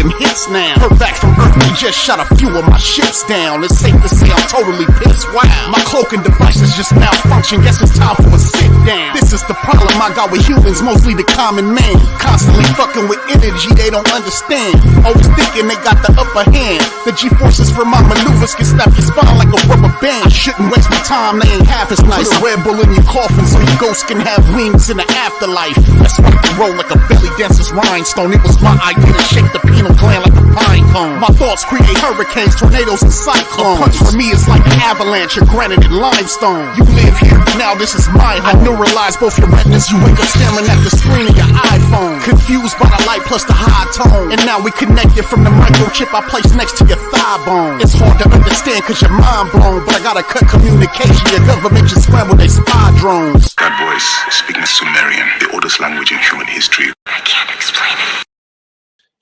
them hits now. Heard back from Earth, they just shot a few of my ships down. It's safe to say I'm totally pissed. Wow, my cloaking devices just malfunction. Guess it's time for a sit down. This is the problem I got with humans, mostly the common man. Constantly fucking with energy they don't understand. Always thinking they got the upper hand. The G-forces from my maneuvers can snap your spine like a rubber band. I shouldn't waste my time, they ain't half as nice. Put a Red Bull in your coffin so your ghost can have wings in the afterlife. Let's rock and roll like a belly dancer's rhinestone. It was my idea to shake the pineal gland like a pine cone. My thoughts create hurricanes, tornadoes, and cyclones. A punch for me is like an avalanche of granite and limestone. You live here, now this is my home. I neuralize both your retinas. You wake up staring at the screen of your iPhone. Confused by the light plus the high tone. And now we connected from the microchip I placed next to your thigh bone. It's hard to understand cause you're mind blown, but I gotta cut communication. Your government just scramble their spy drones. That voice speaking Sumerian, the oldest language in human history. I can't explain it.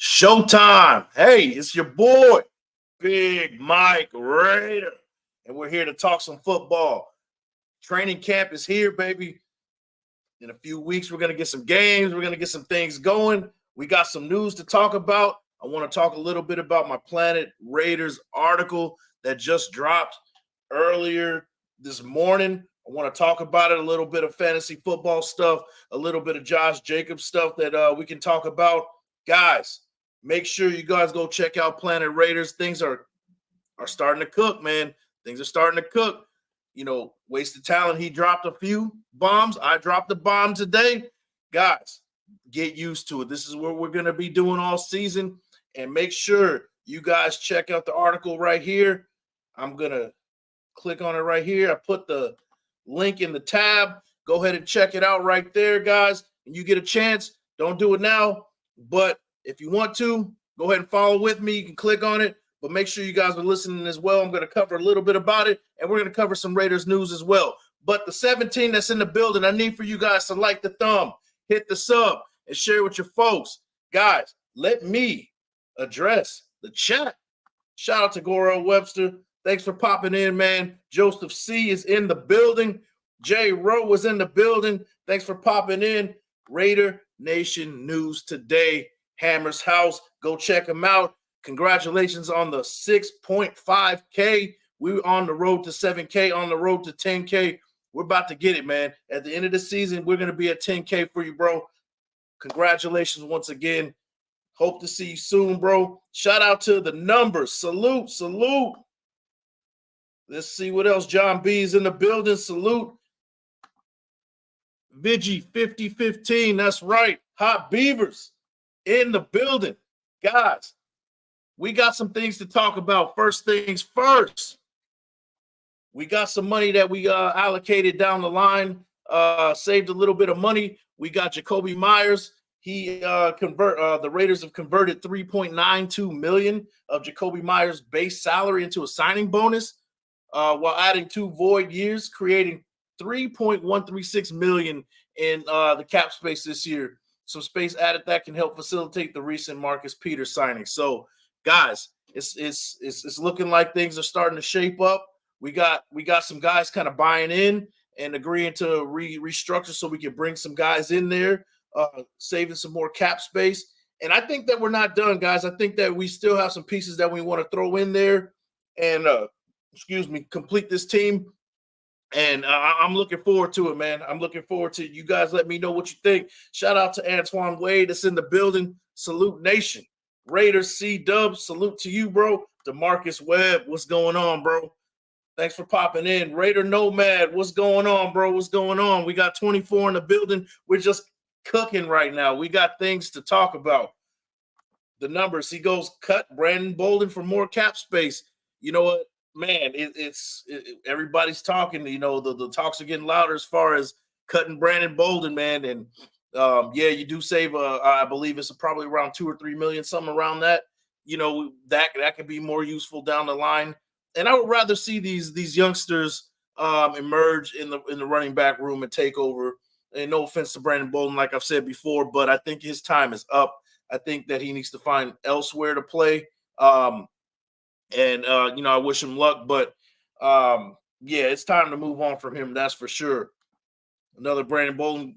Showtime. Hey, it's your boy, Big Mike Raider. And we're here to talk some football. Training camp is here, baby. In a few weeks, we're going to get some games. We're going to get some things going. We got some news to talk about. I want to talk a little bit about my Planet Raiders article that just dropped earlier this morning. I want to talk about it, a little bit of fantasy football stuff, a little bit of Josh Jacobs stuff that we can talk about. Guys, make sure you guys go check out Planet Raiders. Things are starting to cook, man. Things are starting to cook. You know, Wasted Talent, he dropped a few bombs. I dropped a bomb today. Guys, get used to it. This is what we're going to be doing all season. And make sure you guys check out the article right here. I'm going to click on it right here. I put the link in the tab. Go ahead and check it out right there, guys. And you get a chance. Don't do it now. But if you want to, go ahead and follow with me. You can click on it. But make sure you guys are listening as well. I'm going to cover a little bit about it, and we're going to cover some Raiders news as well. But the 17 that's in the building, I need for you guys to like the thumb, hit the sub, and share with your folks. Guys, let me address the chat. Shout out to Goro Webster. Thanks for popping in, man. Joseph C. is in the building. Jay Rowe was in the building. Thanks for popping in. Raider Nation News Today, Hammer's House. Go check them out. Congratulations on the 6.5K. We're on the road to 7K, on the road to 10K. We're about to get it, man. At the end of the season, we're going to be at 10K for you, bro. Congratulations once again. Hope to see you soon, bro. Shout out to the numbers. Salute, salute. Let's see what else. John B is in the building. Salute. Vigi 5015. That's right. Hot Beavers in the building. Guys, we got some things to talk about. First things first. We got some money that we allocated down the line, saved a little bit of money. We got Jacoby Myers. The Raiders have converted $3.92 million of Jacoby Myers' base salary into a signing bonus, while adding 2 void years, creating $3.136 million in the cap space this year. Some space added that can help facilitate the recent Marcus Peters signing. So, guys, it's looking like things are starting to shape up. We got some guys kind of buying in and agreeing to restructure so we can bring some guys in there, saving some more cap space. And I think that we're not done, guys. I think that we still have some pieces that we want to throw in there and, complete this team. And I'm looking forward to it, man. I'm looking forward to it. You guys let me know what you think. Shout out to Antoine Wade that's in the building. Salute Nation. Raiders C-Dubs, salute to you, bro. DeMarcus Webb, what's going on, bro? Thanks for popping in. Raider Nomad, what's going on, bro? What's going on? We got 24 in the building. We're just cooking right now. We got things to talk about. The numbers, he goes, cut Brandon Bolden for more cap space. You know what, man, everybody's talking. You know, the talks are getting louder as far as cutting Brandon Bolden, man. And you do save, I believe it's probably around 2 or 3 million, something around that. You know, that could be more useful down the line. And I would rather see these youngsters emerge in the running back room and take over. And no offense to Brandon Bolden, like I've said before, but I think his time is up. I think that he needs to find elsewhere to play. I wish him luck, but it's time to move on from him. That's for sure. Another Brandon Bolden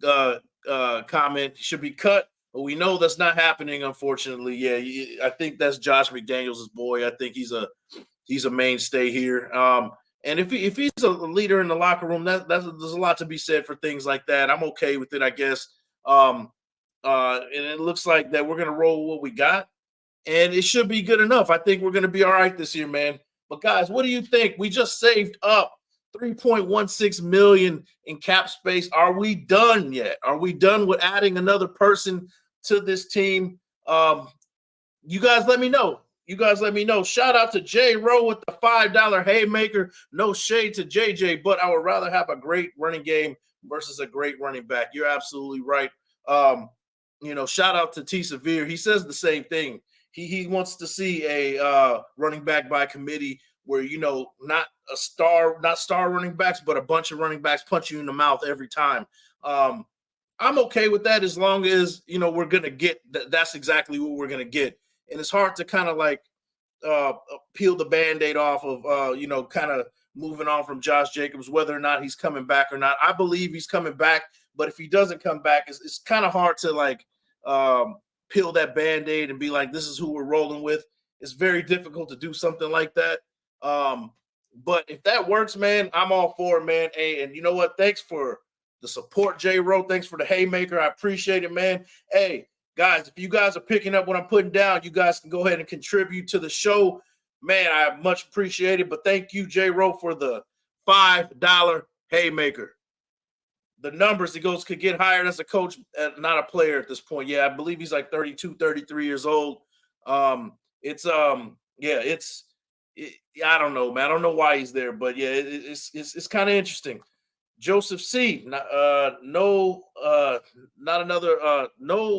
comment. He should be cut. But we know that's not happening, unfortunately. Yeah, I think that's Josh McDaniels' boy. I think he's a mainstay here. And if he's a leader in the locker room, there's a lot to be said for things like that. I'm okay with it, I guess. And it looks like that we're gonna roll what we got, and it should be good enough. I think we're gonna be all right this year, man. But guys, what do you think? We just saved up $3.16 million in cap space. Are we done yet? Are we done with adding another person to this team? You guys let me know. Shout out to J Rowe with the $5 haymaker. No shade to JJ, but I would rather have a great running game versus a great running back. You're absolutely right. Shout out to T Severe. He says the same thing. He wants to see a running back by committee where, not star running backs, but a bunch of running backs punch you in the mouth every time. I'm okay with that as long as, we're going to get that's exactly what we're going to get. And it's hard to kind of like peel the Band-Aid off of, kind of moving on from Josh Jacobs, whether or not he's coming back or not. I believe he's coming back, but if he doesn't come back, it's kind of hard to like peel that Band-Aid and be like, this is who we're rolling with. It's very difficult to do something like that. But if that works, man, I'm all for it, man. Hey, and you know what? Thanks for the support, J Rowe. Thanks for the haymaker. I appreciate it, man. Hey, guys, if you guys are picking up what I'm putting down, you guys can go ahead and contribute to the show. Man, I much appreciate it. But thank you, J Rowe, for the $5 haymaker. The numbers, he goes, could get hired as a coach, not a player at this point. Yeah, I believe he's like 32, 33 years old. I don't know, man. I don't know why he's there, but yeah, it's kind of interesting. Joseph C. No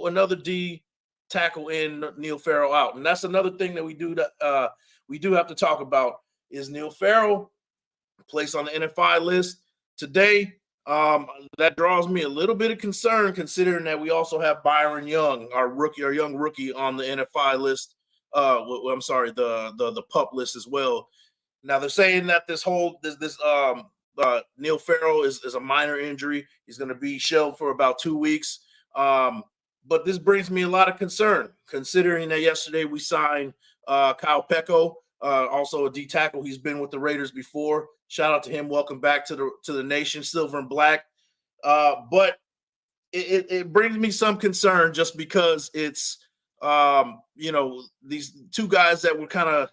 another D tackle in, Neil Farrell out, and that's another thing that we do have to talk about is Neil Farrell placed on the NFI list today. That draws me a little bit of concern, considering that we also have Byron Young, our young rookie, on the NFI list. The PUP list as well. Now they're saying that this Neil Farrell is a minor injury. He's going to be shelved for about 2 weeks. But this brings me a lot of concern, considering that yesterday we signed Kyle Pecco, also a D tackle. He's been with the Raiders before. Shout out to him. Welcome back to the nation, silver and black. But it brings me some concern just because it's these two guys that were kind of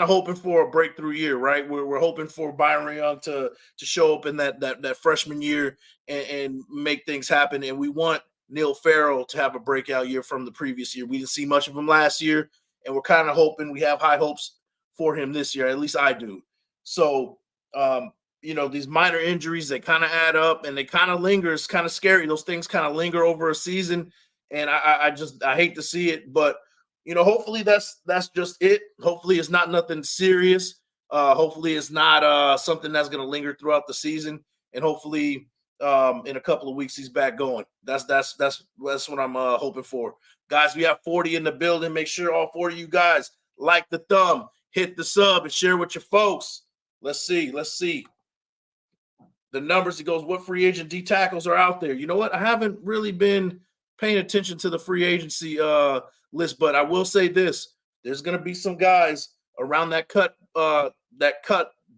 hoping for a breakthrough year, right? We're hoping for Byron Young to show up in that freshman year and make things happen. And we want Neil Farrell to have a breakout year from the previous year. We didn't see much of him last year, and we're kind of hoping, we have high hopes for him this year. At least I do. So, these minor injuries, they kind of add up and they kind of linger. It's kind of scary. Those things kind of linger over a season. And I hate to see it, but hopefully that's just it. Hopefully it's not nothing serious. Hopefully it's not something that's going to linger throughout the season. And hopefully in a couple of weeks he's back going. That's what I'm hoping for. Guys, we have 40 in the building. Make sure all 40 of you guys like the thumb, hit the sub, and share with your folks. Let's see. The numbers, he goes, what free agent D tackles are out there? You know what? I haven't really been paying attention to the free agency list, but I will say this: there's going to be some guys around that cut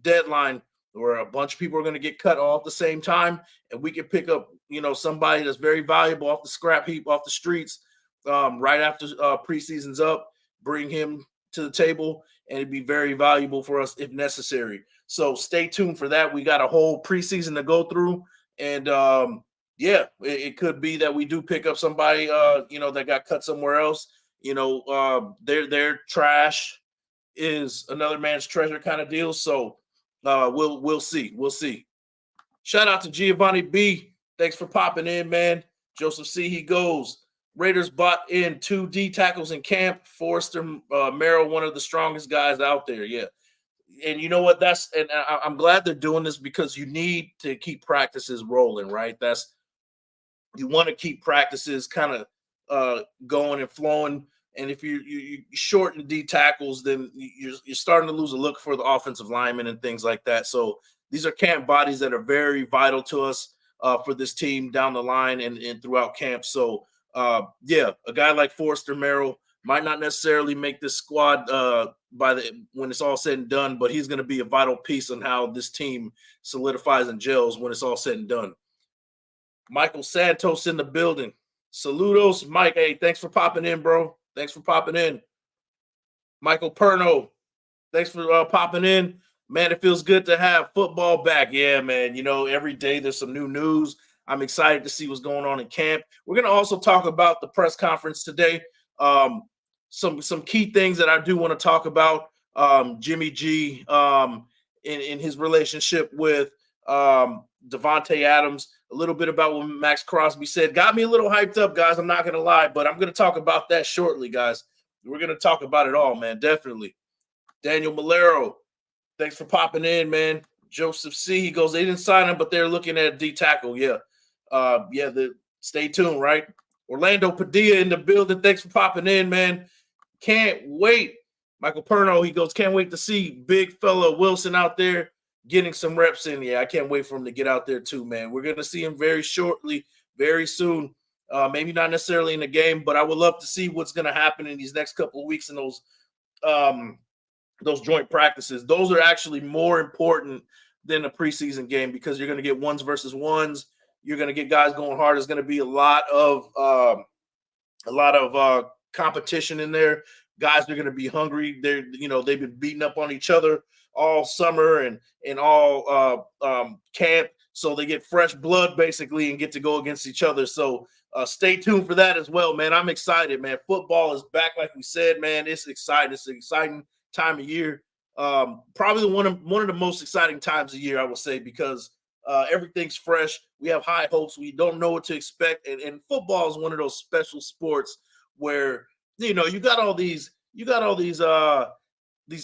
deadline where a bunch of people are going to get cut all at the same time, and we can pick up, somebody that's very valuable off the scrap heap, off the streets, right after preseason's up, bring him to the table, and it'd be very valuable for us if necessary. So stay tuned for that. We got a whole preseason to go through, and it could be that we do pick up somebody, that got cut somewhere else. Their trash is another man's treasure kind of deal. So we'll see. Shout out to Giovanni B. Thanks for popping in, man. Joseph C. He goes, Raiders bought in 2 D tackles in camp. Forrester Merrill, one of the strongest guys out there. Yeah. And you know what? I'm glad they're doing this because you need to keep practices rolling, right? You want to keep practices kind of going and flowing. And if you shorten D tackles, then you're starting to lose a look for the offensive linemen and things like that. So these are camp bodies that are very vital to us for this team down the line and throughout camp. So yeah, a guy like Forrester Merrill might not necessarily make this squad when it's all said and done, but he's going to be a vital piece on how this team solidifies and gels when it's all said and done. Michael Santos in the building. Saludos, Mike. Hey, thanks for popping in, bro. Thanks for popping in. Michael Perno, thanks for popping in. Man, it feels good to have football back. Yeah, man. You know, every day there's some new news. I'm excited to see what's going on in camp. We're going to also talk about the press conference today. Some key things that I do want to talk about. Jimmy G in his relationship with Devontae Adams. A little bit about what Max Crosby said. Got me a little hyped up, guys. I'm not going to lie, but I'm going to talk about that shortly, guys. We're going to talk about it all, man. Definitely. Daniel Malero, thanks for popping in, man. Joseph C, he goes, they didn't sign him, but they're looking at D tackle. Yeah. Stay tuned, right? Orlando Padilla in the building. Thanks for popping in, man. Can't wait. Michael Perno, he goes, can't wait to see big fella Wilson out there getting some reps in. Yeah, I can't wait for him to get out there too, man. We're going to see him very shortly, very soon. Maybe not necessarily in the game, but I would love to see what's going to happen in these next couple of weeks in those joint practices. Those are actually more important than a preseason game because you're going to get ones versus ones. You're going to get guys going hard. There's going to be a lot of competition in there. Guys are going to be hungry. They've been beating up on each other all summer and all camp, so they get fresh blood basically and get to go against each other. So stay tuned for that as well, man. I'm excited, man. Football is back, like we said, man. It's exciting. It's an exciting time of year. Probably one of the most exciting times of year, I will say, because everything's fresh. We have high hopes. We don't know what to expect, and football is one of those special sports where you got all these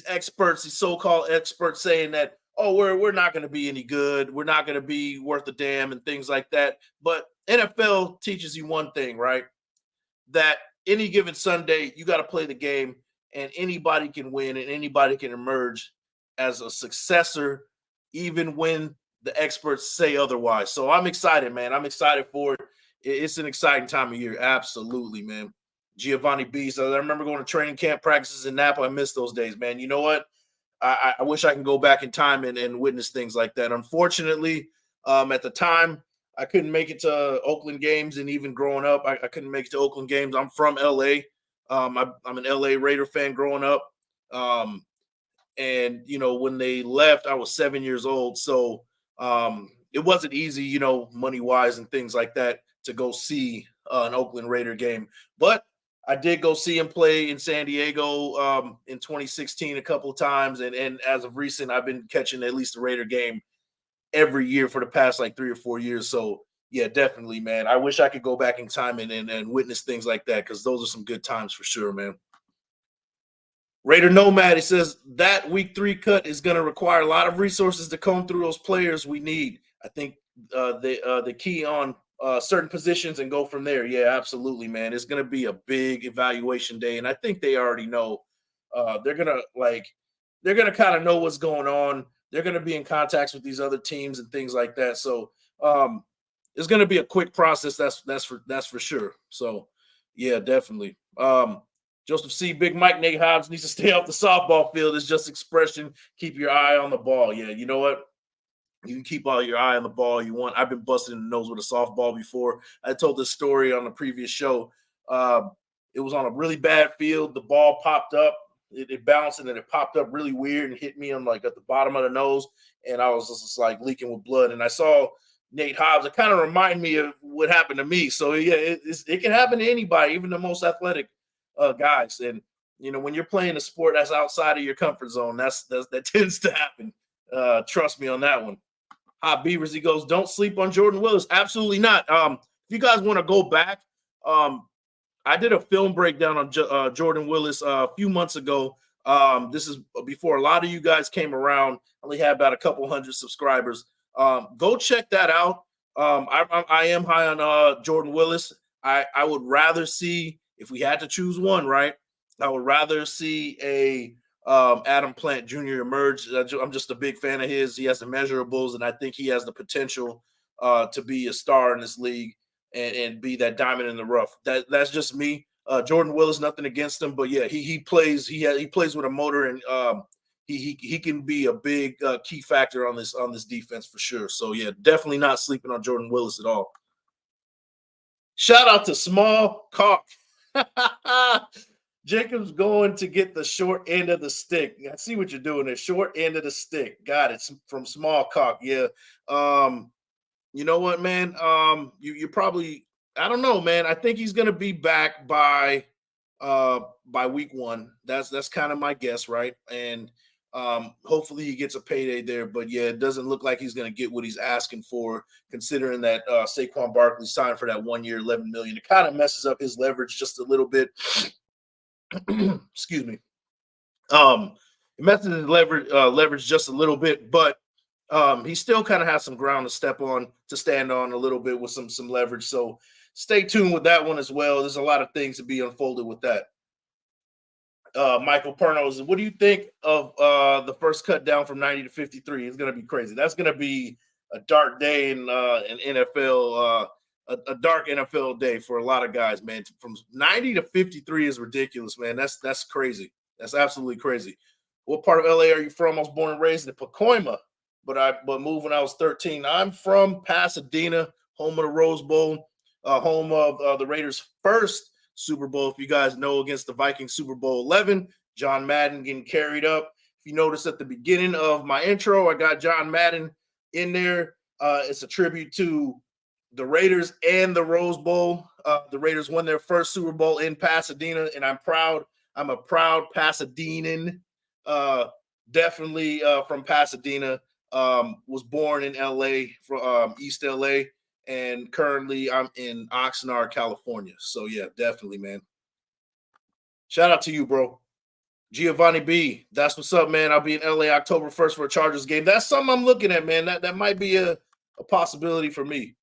experts, these so-called experts, saying that we're not going to be any good, we're not going to be worth a damn, and things like that. But NFL teaches you one thing, right? That any given Sunday, you got to play the game, and anybody can win, and anybody can emerge as a successor, even when the experts say otherwise. So I'm excited, man. I'm excited for it. It's an exciting time of year. Absolutely, man. Giovanni B says, I remember going to training camp practices in Napa. I miss those days, man. You know what? I wish I can go back in time and witness things like that. Unfortunately, at the time, I couldn't make it to Oakland games, and even growing up, I couldn't make it to Oakland games. I'm from LA. I'm an LA Raider fan growing up. And when they left, I was 7 years old. So it wasn't easy, money-wise and things like that, to go see an Oakland Raider game. But I did go see him play in San Diego in 2016 a couple of times. And as of recent, I've been catching at least a Raider game every year for the past 3 or 4 years. So, yeah, definitely, man. I wish I could go back in time and witness things like that, because those are some good times for sure, man. Raider Nomad, he says that week 3 cut is going to require a lot of resources to comb through those players we need. I think the key on certain positions and go from there. Yeah, absolutely, man. It's going to be a big evaluation day, and I think they already know. They're gonna kind of know what's going on. They're going to be in contacts with these other teams and things like that. So it's going to be a quick process. That's for sure. So yeah, definitely. Joseph C. Big Mike, Nate Hobbs needs to stay off the softball field. It's just expression. Keep your eye on the ball. Yeah, you know what? You can keep all your eye on the ball you want. I've been busted in the nose with a softball before. I told this story on the previous show. It was on a really bad field. The ball popped up. It bounced, and then it popped up really weird and hit me on at the bottom of the nose, and I was just leaking with blood. And I saw Nate Hobbs. It kind of reminded me of what happened to me. So yeah, it can happen to anybody, even the most athletic guys. And when you're playing a sport that's outside of your comfort zone, that tends to happen. Trust me on that one. Hot Beavers, he goes, don't sleep on Jordan Willis. Absolutely not. If you guys want to go back, I did a film breakdown on Jordan Willis a few months ago. This is before a lot of you guys came around. I only had about a couple hundred subscribers. Go check that out. I am high on Jordan Willis. I would rather see, if we had to choose one, right, I would rather see a Adam Plant Jr. emerge. I'm just a big fan of his. He has the measurables, and I think he has the potential to be a star in this league. and be that diamond in the rough. That's just me. Jordan Willis, nothing against him, but yeah, he plays with a motor, and he can be a big key factor on this defense for sure. So yeah, definitely not sleeping on Jordan Willis at all. Shout out to Small Cock. Jacob's going to get the short end of the stick. I see what you're doing there. Short end of the stick. Got it. From Small Cock. Yeah. You know what, man? You probably, I don't know, man. I think he's gonna be back by week 1. That's kind of my guess, right? And hopefully he gets a payday there. But yeah, it doesn't look like he's gonna get what he's asking for, considering that Saquon Barkley signed for that 1 year, $11 million. It kind of messes up his leverage just a little bit. Excuse me. It messes his leverage just a little bit, but he still kind of has some ground to stand on a little bit with some leverage. So stay tuned with that one as well. There's a lot of things to be unfolded with that. Michael Pernos, what do you think of the first cut down from 90 to 53? It's going to be crazy. That's going to be a dark day in NFL, a dark NFL day for a lot of guys, man. From 90 to 53 is ridiculous, man. That's crazy. That's absolutely crazy. What part of LA are you from? I was born and raised in Pacoima, but moved when I was 13. I'm from Pasadena, home of the Rose Bowl, home of the Raiders' first Super Bowl, if you guys know, against the Vikings, Super Bowl 11. John Madden getting carried up. If you notice at the beginning of my intro, I got John Madden in there. It's a tribute to the Raiders and the Rose Bowl. The Raiders won their first Super Bowl in Pasadena, and I'm proud. I'm a proud Pasadenan. Definitely from Pasadena. Was born in LA, from East LA, and currently I'm in Oxnard, California. So yeah, definitely, man. Shout out to you, bro. Giovanni B, that's what's up, man. I'll be in LA October 1st for a Chargers game. That's something I'm looking at, man. That might be a possibility for me.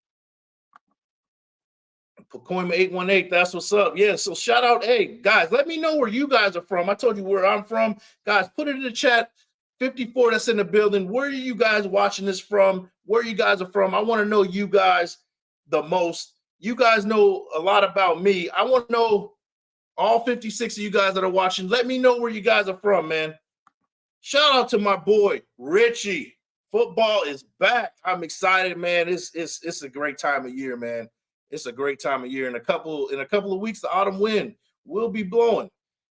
Pacoima 818, that's what's up. Yeah, so shout out. Hey, guys, let me know where you guys are from. I told you where I'm from. Guys, put it in the chat. 54 that's in the building. Where are you guys watching this from? Where you guys are from? I want to know you guys the most. You guys know a lot about me. I want to know all 56 of you guys that are watching. Let me know where you guys are from, man. Shout out to my boy, Richie. Football is back. I'm excited, man. It's a great time of year, man. It's a great time of year. In a couple of weeks, the autumn wind will be blowing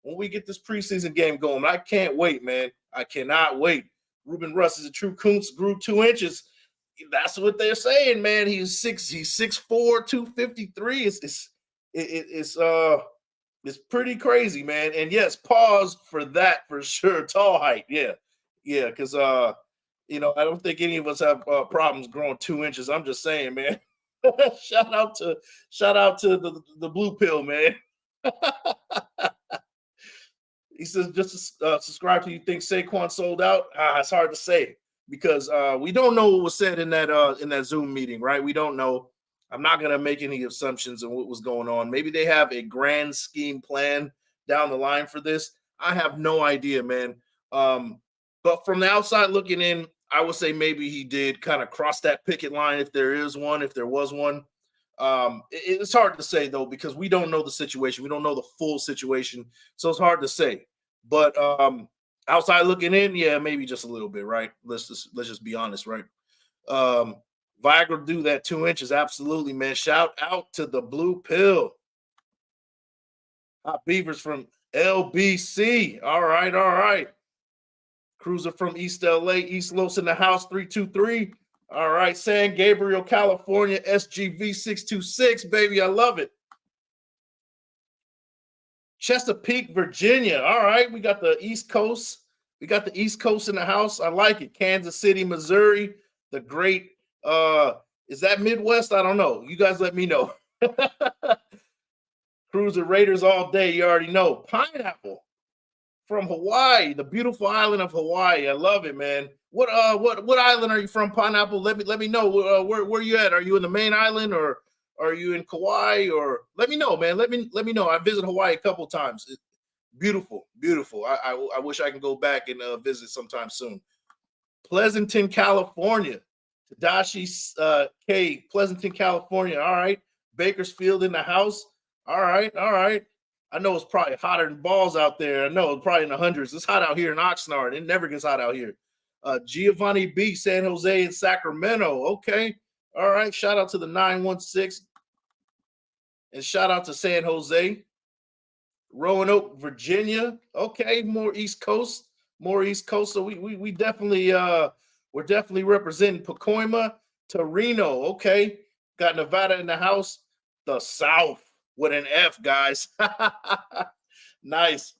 when we get this preseason game going. I can't wait, man. I cannot wait. Ruben Russ is a true Kuntz, grew 2 inches. That's what they're saying, man. He's 6'4", 253. It's pretty crazy, man. And yes, pause for that for sure. Tall height, yeah, because I don't think any of us have problems growing 2 inches. I'm just saying, man. shout out to the blue pill, man. He says, just subscribe to you think Saquon sold out. It's hard to say because we don't know what was said in that Zoom meeting, right? We don't know. I'm not going to make any assumptions on what was going on. Maybe they have a grand scheme plan down the line for this. I have no idea, man. But from the outside looking in, I would say maybe he did kind of cross that picket line if there was one. It's hard to say, though, because we don't know the situation. We don't know the full situation. So it's hard to say. But outside looking in, yeah, maybe just a little bit, right? Let's just be honest, right? Viagra do that 2 inches. Absolutely, man. Shout out to the blue pill. Hot Beavers from LBC. All right. Cruiser from East LA, East Los in the house, 323. All right, San Gabriel, California, SGV 626, baby. I love it. Chesapeake, Virginia. All right, we got the East Coast. We got the East Coast in the house. I like it. Kansas City, Missouri. The great, is that Midwest? I don't know. You guys let me know. Cruiser Raiders all day. You already know. Pineapple from Hawaii, the beautiful island of Hawaii. I love it, man. What island are you from, Pineapple? Let me know. Where you at? Are you in the main island or are you in Kauai? Or let me know, man. Let me know. I visited Hawaii a couple times. It's beautiful. I wish I can go back and visit sometime soon. Pleasanton, California. Tadashi K, Pleasanton, California. All right. Bakersfield in the house. All right, all right. I know it's probably hotter than balls out there. I know it's probably in the hundreds. It's hot out here in Oxnard. It never gets hot out here. Giovanni B, San Jose and Sacramento. Okay. All right. Shout out to the 916. And shout out to San Jose. Roanoke, Virginia. Okay, more East Coast. More East Coast. So we definitely we're definitely representing Pacoima, Torino. Okay. Got Nevada in the house. The South with an F, guys. Nice.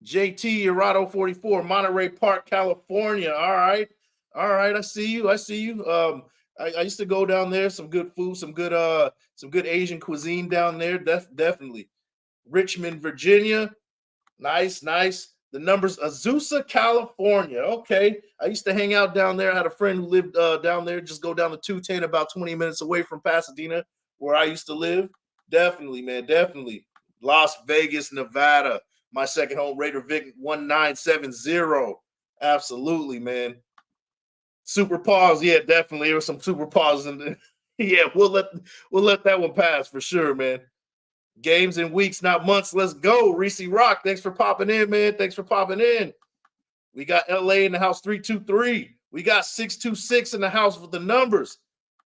JT Irado 44, Monterey Park, California. All right. All right. I see you. I see you. I used to go down there, some good food, some good Asian cuisine down there. Definitely. Richmond, Virginia. Nice, nice. The numbers, Azusa, California. Okay. I used to hang out down there. I had a friend who lived down there. Just go down to 210, about 20 minutes away from Pasadena, where I used to live. Definitely, man. Definitely. Las Vegas, Nevada. My second home, Raider Vic 1970. Absolutely, man. Super pause. Yeah, definitely. There were some super pauses in there. Yeah, we'll let that one pass for sure, man. Games in weeks, not months. Let's go. Reese Rock. Thanks for popping in, man. Thanks for popping in. We got LA in the house 323. We got 626 in the house with the numbers.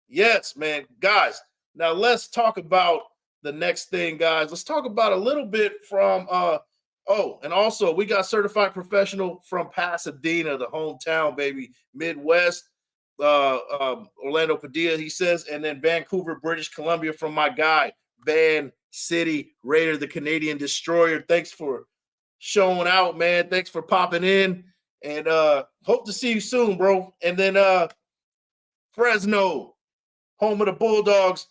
Yes, man. Guys, now let's talk about the next thing, guys. Let's talk about a little bit from and also we got certified professional from Pasadena, the hometown, baby, Midwest. Orlando Padilla, he says, and then Vancouver, British Columbia from my guy, Van City Raider, the Canadian Destroyer. Thanks for showing out, man. Thanks for popping in, and hope to see you soon, bro. And then Fresno, home of the Bulldogs.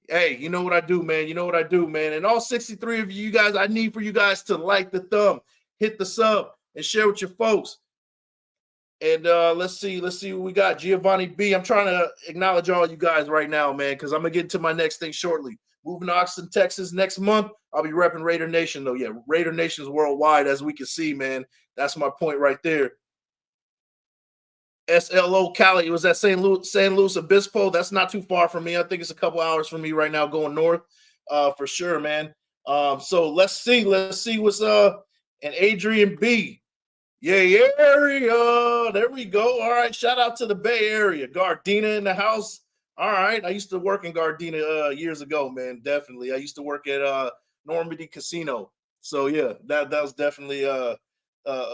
Hey, you know what I do, man. You know what I do, man. And all 63 of you guys, I need for you guys to like the thumb, hit the sub, and share with your folks. And let's see what we got. Giovanni B. I'm trying to acknowledge all you guys right now, man, because I'm gonna get into my next thing shortly. Moving to Austin, Texas next month. I'll be repping Raider Nation, though. Yeah, Raider Nation is worldwide, as we can see, man. That's my point right there. SLO Cali, it was at San Luis Obispo. That's not too far from me. I think it's a couple hours from me right now going north, for sure, man. So let's see what's and Adrian B. Yeah, area. There we go. All right, shout out to the Bay Area. Gardena in the house. All right, I used to work in Gardena years ago, man. Definitely, I used to work at Normandy Casino. So yeah, that was definitely a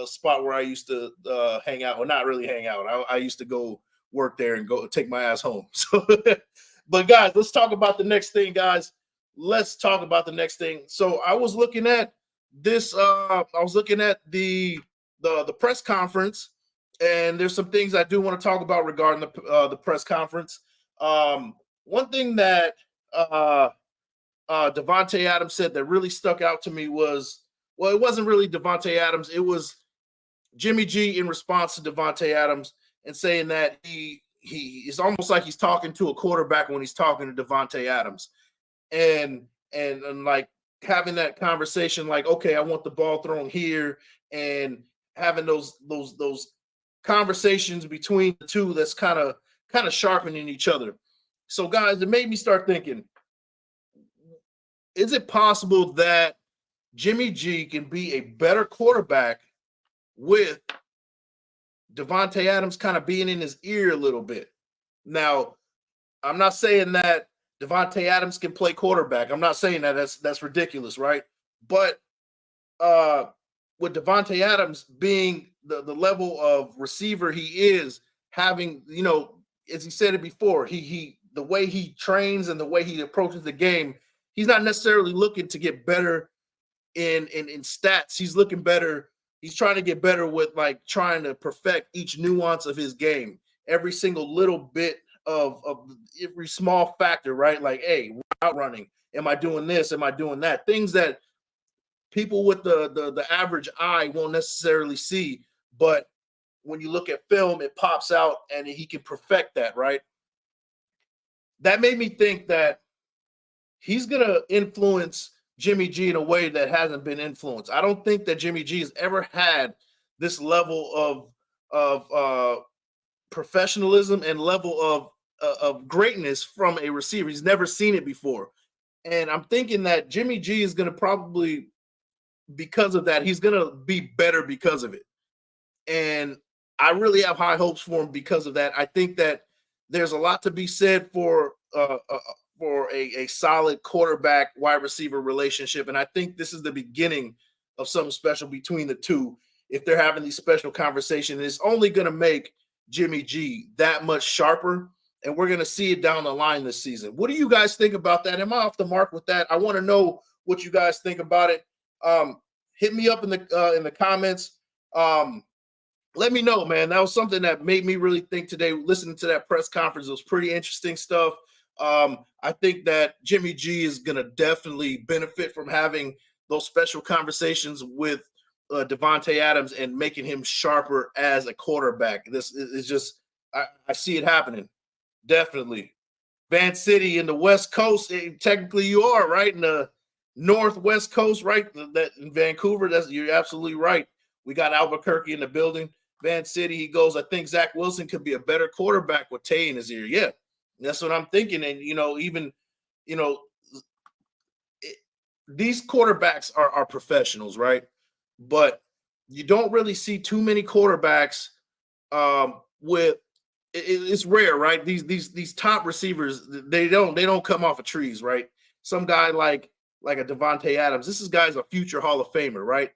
spot where I used to hang out. Well, not really hang out. I used to go work there and go take my ass home. So, but guys, let's talk about the next thing, guys. Let's talk about the next thing. So I was looking at this. I was looking at the press conference, and there's some things I do want to talk about regarding the press conference. One thing that Davante Adams said that really stuck out to me was, well, it wasn't really Davante Adams. It was Jimmy G in response to Davante Adams and saying that he is almost like he's talking to a quarterback when he's talking to Davante Adams, and like having that conversation, like, okay, I want the ball thrown here, and having those conversations between the two that's kind of sharpening each other. So, guys, it made me start thinking, is it possible that Jimmy G can be a better quarterback with Davante Adams kind of being in his ear a little bit? Now, I'm not saying that Davante Adams can play quarterback. I'm not saying that. That's ridiculous, right? But with Davante Adams being the level of receiver he is, having, you know, as he said it before, he the way he trains and the way he approaches the game, he's not necessarily looking to get better in stats. He's looking better. He's trying to get better with, like, trying to perfect each nuance of his game, every single little bit of every small factor, right? Like, hey, route running. Am I doing this? Am I doing that? Things that people with the average eye won't necessarily see, but when you look at film, it pops out and he can perfect that, right? That made me think that he's going to influence Jimmy G in a way that hasn't been influenced. I don't think that Jimmy G has ever had this level of professionalism and level of of greatness from a receiver. He's never seen it before. And I'm thinking that Jimmy G is going to probably, because of that, he's going to be better because of it. And I really have high hopes for him because of that. I think that there's a lot to be said for a solid quarterback wide receiver relationship. And I think this is the beginning of something special between the two. If they're having these special conversations, it's only going to make Jimmy G that much sharper. And we're going to see it down the line this season. What do you guys think about that? Am I off the mark with that? I want to know what you guys think about it. Hit me up in the comments. Let me know, man. That was something that made me really think today. Listening to that press conference, it was pretty interesting stuff. I think that Jimmy G is going to definitely benefit from having those special conversations with Davante Adams and making him sharper as a quarterback. This is just, I see it happening. Definitely. Van City in the West Coast. Technically, you are right in the Northwest Coast, right? That in Vancouver. You're absolutely right. We got Albuquerque in the building. Van City, he goes, I think Zach Wilson could be a better quarterback with Tay in his ear. Yeah, that's what I'm thinking. And, these quarterbacks are professionals, right? But you don't really see too many quarterbacks with it's rare, right? These top receivers, they don't come off of trees, right? Some guy like a Davante Adams, this guy's a future Hall of Famer, right?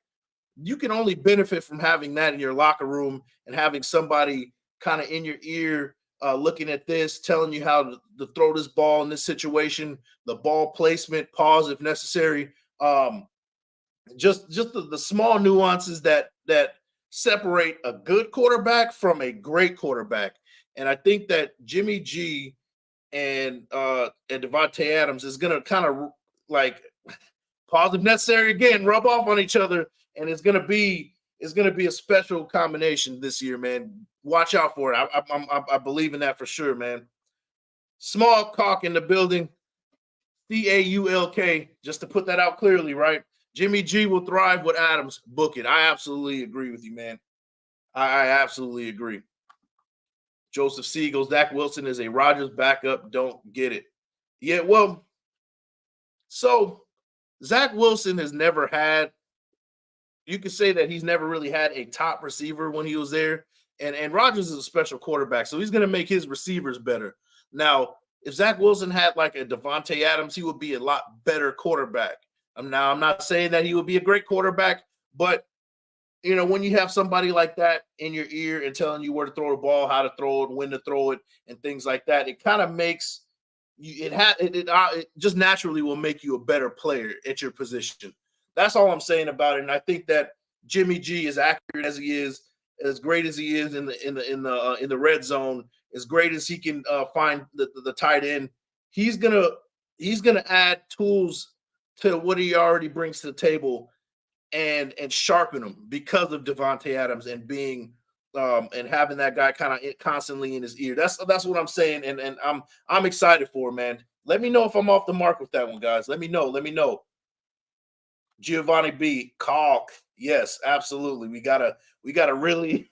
You can only benefit from having that in your locker room and having somebody kind of in your ear looking at this, telling you how to throw this ball in this situation, the ball placement, pause if necessary. Just the small nuances that separate a good quarterback from a great quarterback. And I think that Jimmy G and Davante Adams is going to kind of like pause if necessary again, rub off on each other, and it's going to be a special combination this year, man. Watch out for it. I believe in that for sure, man. Small cock in the building. CAULK, just to put that out clearly, right? Jimmy G will thrive with Adams. Book it. I absolutely agree with you, man. I absolutely agree. Joseph C goes, Zach Wilson is a Rodgers backup. Don't get it. Yeah, well, so Zach Wilson has never had, you could say that he's never really had a top receiver when he was there. And Rodgers is a special quarterback, so he's going to make his receivers better. Now, if Zach Wilson had like a Davante Adams, he would be a lot better quarterback. I'm not saying that he would be a great quarterback, but when you have somebody like that in your ear and telling you where to throw the ball, how to throw it, when to throw it, and things like that, it kind of makes you. It just naturally will make you a better player at your position. That's all I'm saying about it. And I think that Jimmy G, as accurate as he is, as great as he is in the red zone, as great as he can find the tight end, he's gonna add tools to what he already brings to the table and sharpen them because of Davante Adams and being and having that guy kind of constantly in his ear. That's what I'm saying, and I'm excited for him, man. Let me know if I'm off the mark with that one, guys. Let me know. Giovanni B. Caulk. Yes, absolutely. We gotta really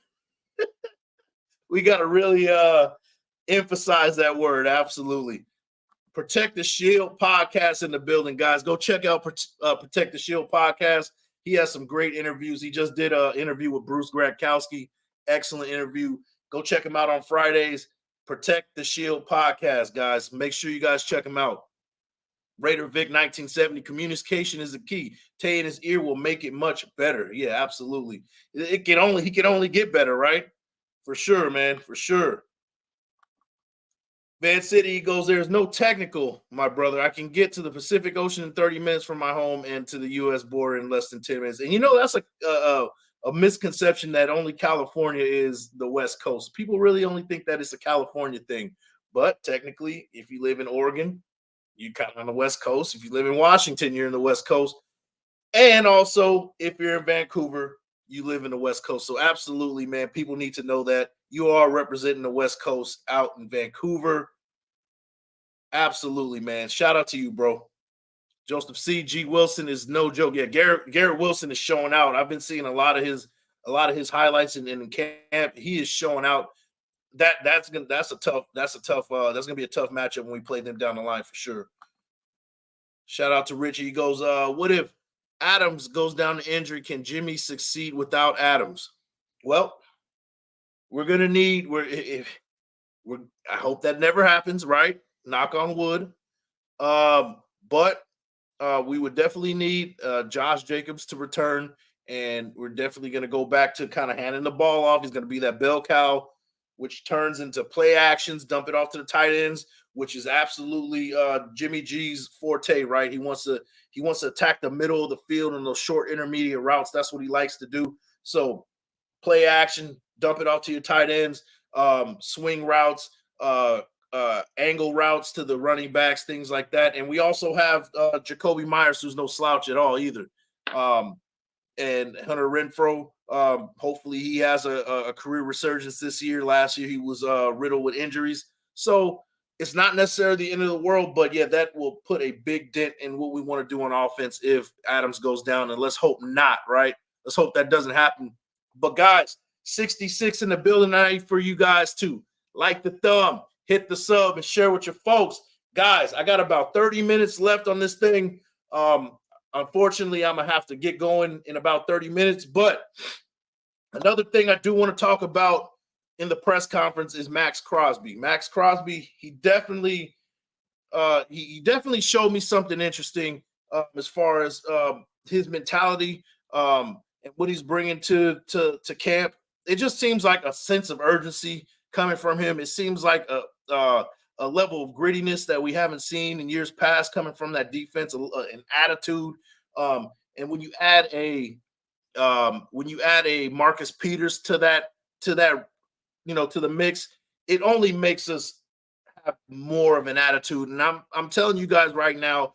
emphasize that word. Absolutely. Protect the Shield podcast in the building, guys. Go check out Protect the Shield podcast. He has some great interviews. He just did an interview with Bruce Gradkowski. Excellent interview. Go check him out on Fridays. Protect the Shield podcast, guys. Make sure you guys check him out. Raider Vic 1970. Communication is the key. Tay in his ear will make it much better. Yeah, absolutely. He can only get better, right? For sure, man. For sure. Van City goes, there's no technical, my brother. I can get to the Pacific Ocean in 30 minutes from my home and to the U.S. border in less than 10 minutes. And that's a misconception that only California is the West Coast. People really only think that it's a California thing. But technically, if you live in Oregon, you're kind of on the West Coast. If you live in Washington, you're in the West Coast. And also, if you're in Vancouver, you live in the West Coast. So absolutely, man, people need to know that you are representing the West Coast out in Vancouver. Absolutely, man. Shout out to you, bro. Joseph C. G. Wilson is no joke. Yeah, Garrett Wilson is showing out. I've been seeing a lot of his highlights in camp. He is showing out. that's gonna be a tough matchup when we play them down the line for sure. Shout out to Richie. He goes, what if Adams goes down to injury? Can Jimmy succeed without Adams? Well, we're gonna need I hope that never happens, right? Knock on wood. But we would definitely need Josh Jacobs to return, and we're definitely going to go back to kind of handing the ball off. He's going to be that bell cow, which turns into play actions, dump it off to the tight ends, which is absolutely Jimmy G's forte, right? He wants to attack the middle of the field and those short intermediate routes. That's what he likes to do. So play action, dump it off to your tight ends, swing routes, angle routes to the running backs, things like that. And we also have Jacoby Myers, who's no slouch at all either. And Hunter Renfrow, hopefully he has a career resurgence this year. Last year he was riddled with injuries. So it's not necessarily the end of the world, but yeah, that will put a big dent in what we want to do on offense if Adams goes down. And let's hope not, right? Let's hope that doesn't happen. But guys, 66 in the building tonight for you guys too. Like the thumb, hit the sub, and share with your folks. Guys, I got about 30 minutes left on this thing. Unfortunately, I'm going to have to get going in about 30 minutes. But another thing I do want to talk about in the press conference is Max Crosby. Max Crosby, he definitely showed me something interesting as far as his mentality and what he's bringing to camp. It just seems like a sense of urgency coming from him. It seems like a level of grittiness that we haven't seen in years past coming from that defense, an attitude. And when you add a Marcus Peters to that, to the mix, it only makes us have more of an attitude. And I'm telling you guys right now,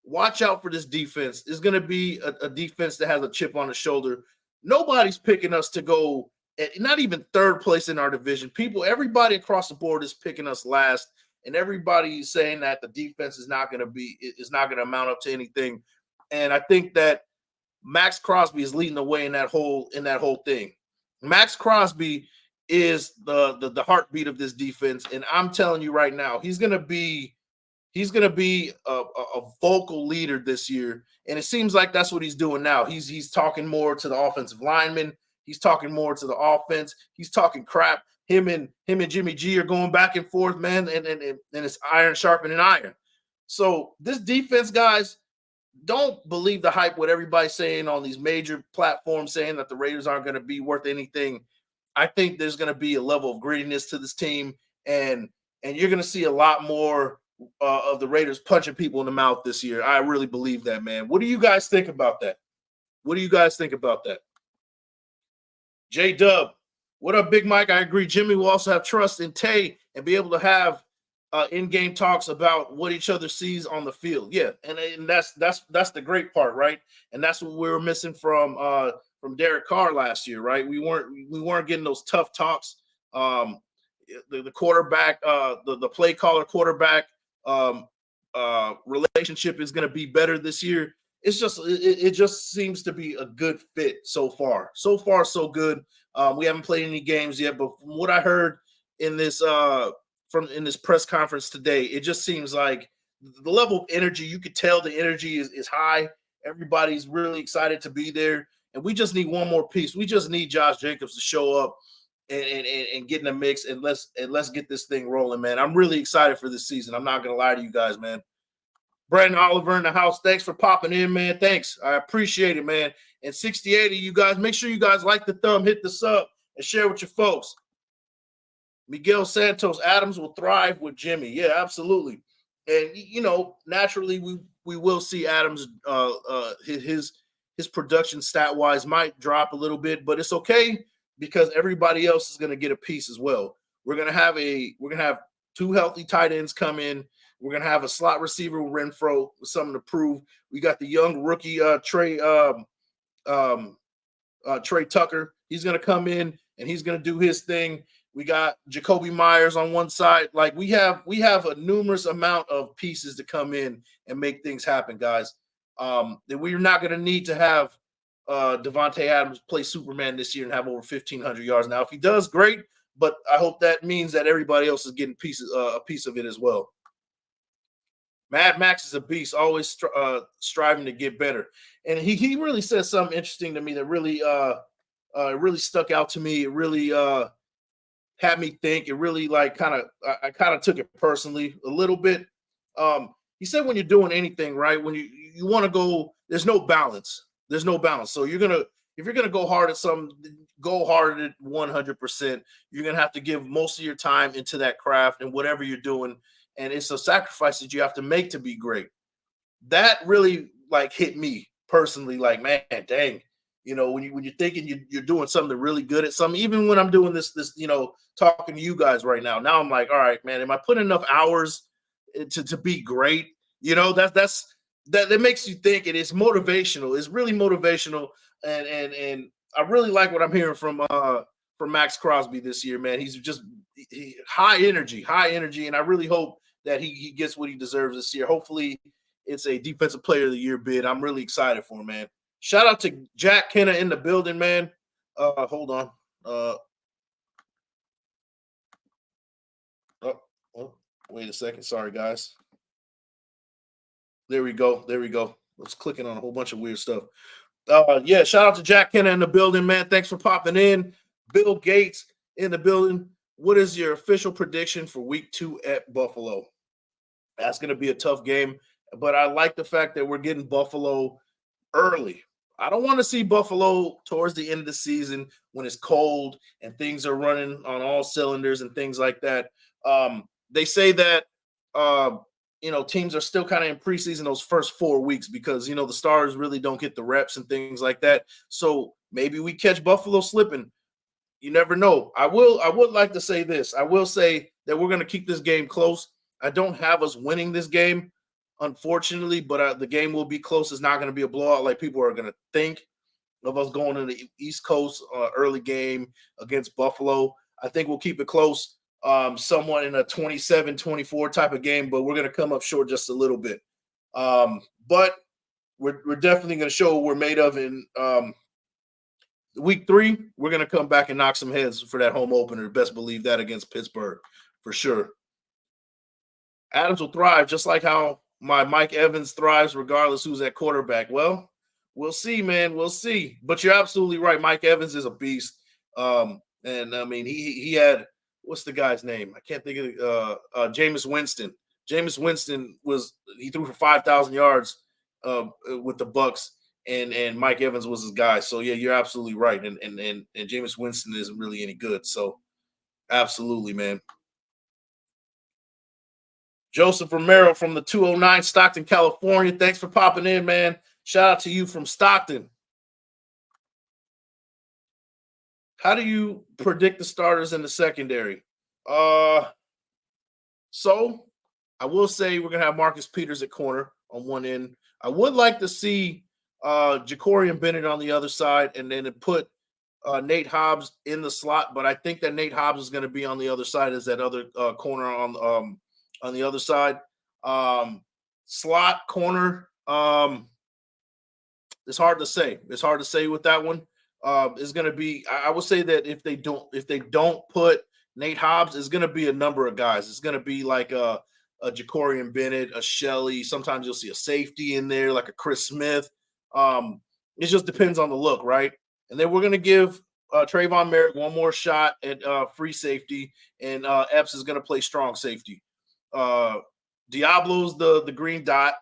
watch out for this defense. It's going to be a defense that has a chip on the shoulder. Nobody's picking us to go not even third place in our division. Everybody across the board is picking us last, and everybody's saying that the defense is not going to amount up to anything. And I think that Max Crosby is leading the way in that whole thing. Max Crosby is the heartbeat of this defense, and I'm telling you right now, he's going to be a vocal leader this year, and it seems like that's what he's doing now. He's talking more to the offensive linemen. He's talking more to the offense. He's talking crap. Him and Jimmy G are going back and forth, man, and it's iron sharpening iron. So this defense, guys, don't believe the hype what everybody's saying on these major platforms, saying that the Raiders aren't going to be worth anything. I think there's going to be a level of grittiness to this team, and you're going to see a lot more of the Raiders punching people in the mouth this year. I really believe that, man. What do you guys think about that? J-Dub, what up, Big Mike? I agree. Jimmy will also have trust in Tay and be able to have in-game talks about what each other sees on the field. Yeah, and that's the great part, right? And that's what we were missing from Derek Carr last year, right? We weren't getting those tough talks. The quarterback, the play caller quarterback relationship is going to be better this year. It just seems to be a good fit so far. So far, so good. We haven't played any games yet, but from what I heard in this press conference today, it just seems like the level of energy, you could tell the energy is high. Everybody's really excited to be there, and we just need one more piece. We just need Josh Jacobs to show up and get in the mix, and let's get this thing rolling, man. I'm really excited for this season. I'm not gonna lie to you guys, man. Brandon Oliver in the house, thanks for popping in, man. Thanks. I appreciate it, man. And 68 of you guys, make sure you guys like the thumb, hit the sub, and share with your folks. Miguel Santos, Adams will thrive with Jimmy. Yeah, absolutely. And, naturally we will see Adams, his production stat-wise might drop a little bit, but it's okay because everybody else is going to get a piece as well. We're going to have two healthy tight ends come in. We're going to have a slot receiver with Renfrow with something to prove. We got the young rookie Trey Tucker. He's going to come in and he's going to do his thing. We got Jacoby Myers on one side. Like we have a numerous amount of pieces to come in and make things happen, guys. That we're not going to need to have Devontae Adams play Superman this year and have over 1,500 yards. Now, if he does, great. but I hope that means that everybody else is getting a piece of it as well. Mad Max is a beast, always striving to get better. And he really said something interesting to me that really stuck out to me. It really had me think. It really like I kind of took it personally a little bit. He said when you're doing anything, right, when you want to go, there's no balance. There's no balance. So if you're gonna go hard at something, go hard at it 100%. You're gonna have to give most of your time into that craft and whatever you're doing. And it's a sacrifice that you have to make to be great. That really like hit me personally. Like, man, dang, when you're thinking you're doing something really good at something, even when I'm doing this, talking to you guys right now. Now I'm like, all right, man, am I putting enough hours to be great? That makes you think. It is motivational. It's really motivational, and I really like what I'm hearing from Max Crosby this year, man. He's just high energy, and I really hope that he gets what he deserves this year. Hopefully, it's a Defensive Player of the Year bid. I'm really excited for him, man. Shout out to Jack Kenna in the building, man. Hold on. Wait a second. Sorry, guys. There we go. I was clicking on a whole bunch of weird stuff. Yeah, shout out to Jack Kenna in the building, man. Thanks for popping in. Bill Gates in the building. What is your official prediction for week 2 at Buffalo? That's going to be a tough game, but I like the fact that we're getting Buffalo early. I don't want to see Buffalo towards the end of the season when it's cold and things are running on all cylinders and things like that. They say that, teams are still kind of in preseason those first 4 weeks because, the stars really don't get the reps and things like that. So maybe we catch Buffalo slipping. You never know. I would like to say this. I will say that we're going to keep this game close. I don't have us winning this game, unfortunately, but the game will be close. It's not going to be a blowout like people are going to think of us going to the East Coast early game against Buffalo. I think we'll keep it close, somewhat in a 27-24 type of game, but we're going to come up short just a little bit. But we're definitely going to show what we're made of in week 3. We're going to come back and knock some heads for that home opener. Best believe that against Pittsburgh for sure. Adams will thrive just like how my Mike Evans thrives regardless who's at quarterback. Well, we'll see, man. We'll see. But you're absolutely right. Mike Evans is a beast. And I mean, he had, what's the guy's name? I can't think of Jameis Winston. Jameis Winston he threw for 5,000 yards with the Bucks, and Mike Evans was his guy. So yeah, you're absolutely right. And Jameis Winston isn't really any good. So absolutely, man. Joseph Romero from the 209 Stockton, California. Thanks for popping in, man. Shout out to you from Stockton. How do you predict the starters in the secondary? So I will say we're going to have Marcus Peters at corner on one end. I would like to see Jacorian Bennett on the other side and then put Nate Hobbs in the slot, but I think that Nate Hobbs is going to be on the other side as that other corner on the other side. Slot corner, it's hard to say. It's hard to say with that one. It's going to be, I would say that if they don't put Nate Hobbs, it's going to be a number of guys. It's going to be like a Jacorian Bennett, a Shelley. Sometimes you'll see a safety in there, like a Chris Smith. It just depends on the look, right? And then we're going to give Trayvon Merrick one more shot at free safety, and Epps is going to play strong safety. Diablo's the green dot.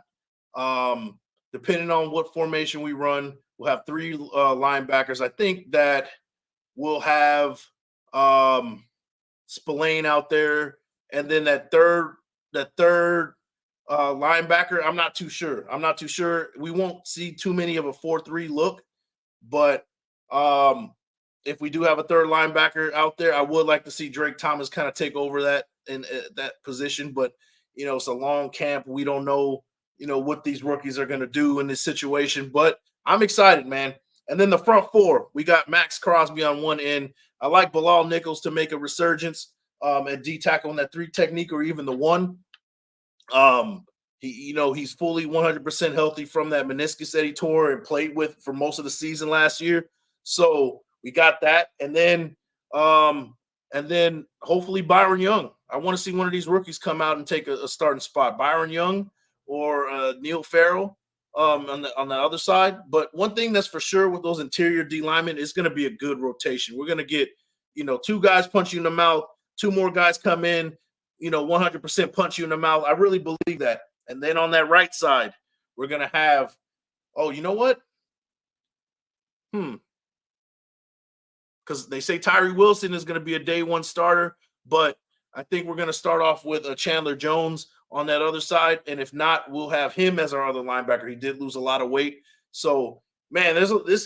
Depending on what formation we run, we'll have 3 linebackers. I think that we'll have Spillane out there, and then that third linebacker. I'm not too sure. We won't see too many of a 4-3 look, but if we do have a third linebacker out there, I would like to see Drake Thomas kind of take over that in that position. But it's a long camp. We don't know, what these rookies are going to do in this situation. But I'm excited, man. And then the front 4, we got Max Crosby on one end. I like Bilal Nichols to make a resurgence at D tackle on that 3 technique or even the 1. He's fully 100% healthy from that meniscus that he tore and played with for most of the season last year. So we got that. And then And then hopefully Byron Young. I want to see one of these rookies come out and take a starting spot. Byron Young or Neil Farrell on the other side. But one thing that's for sure with those interior D linemen is going to be a good rotation. We're going to get, 2 guys punch you in the mouth, 2 more guys come in, 100% punch you in the mouth. I really believe that. And then on that right side, we're going to have, you know what? Because they say Tyree Wilson is going to be a day 1 starter, but I think we're going to start off with Chandler Jones on that other side. And if not, we'll have him as our other linebacker. He did lose a lot of weight. So, man,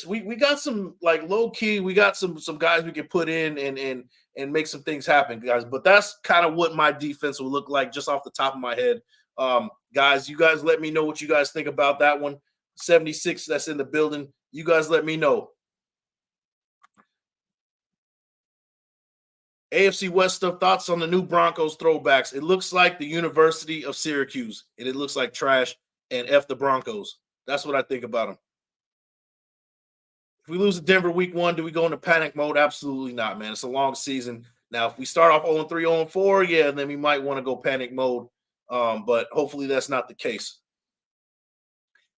we got some like low key, we got some guys we can put in and make some things happen, guys. But that's kind of what my defense will look like just off the top of my head. Guys, you guys let me know what you guys think about that one. 76 that's in the building. You guys let me know. AFC West stuff, thoughts on the new Broncos throwbacks. It looks like the University of Syracuse, and it looks like trash, and F the Broncos. That's what I think about them. If we lose to Denver week 1, do we go into panic mode? Absolutely not, man. It's a long season. Now, if we start off 0-3, 0-4, yeah, then we might want to go panic mode, but hopefully that's not the case.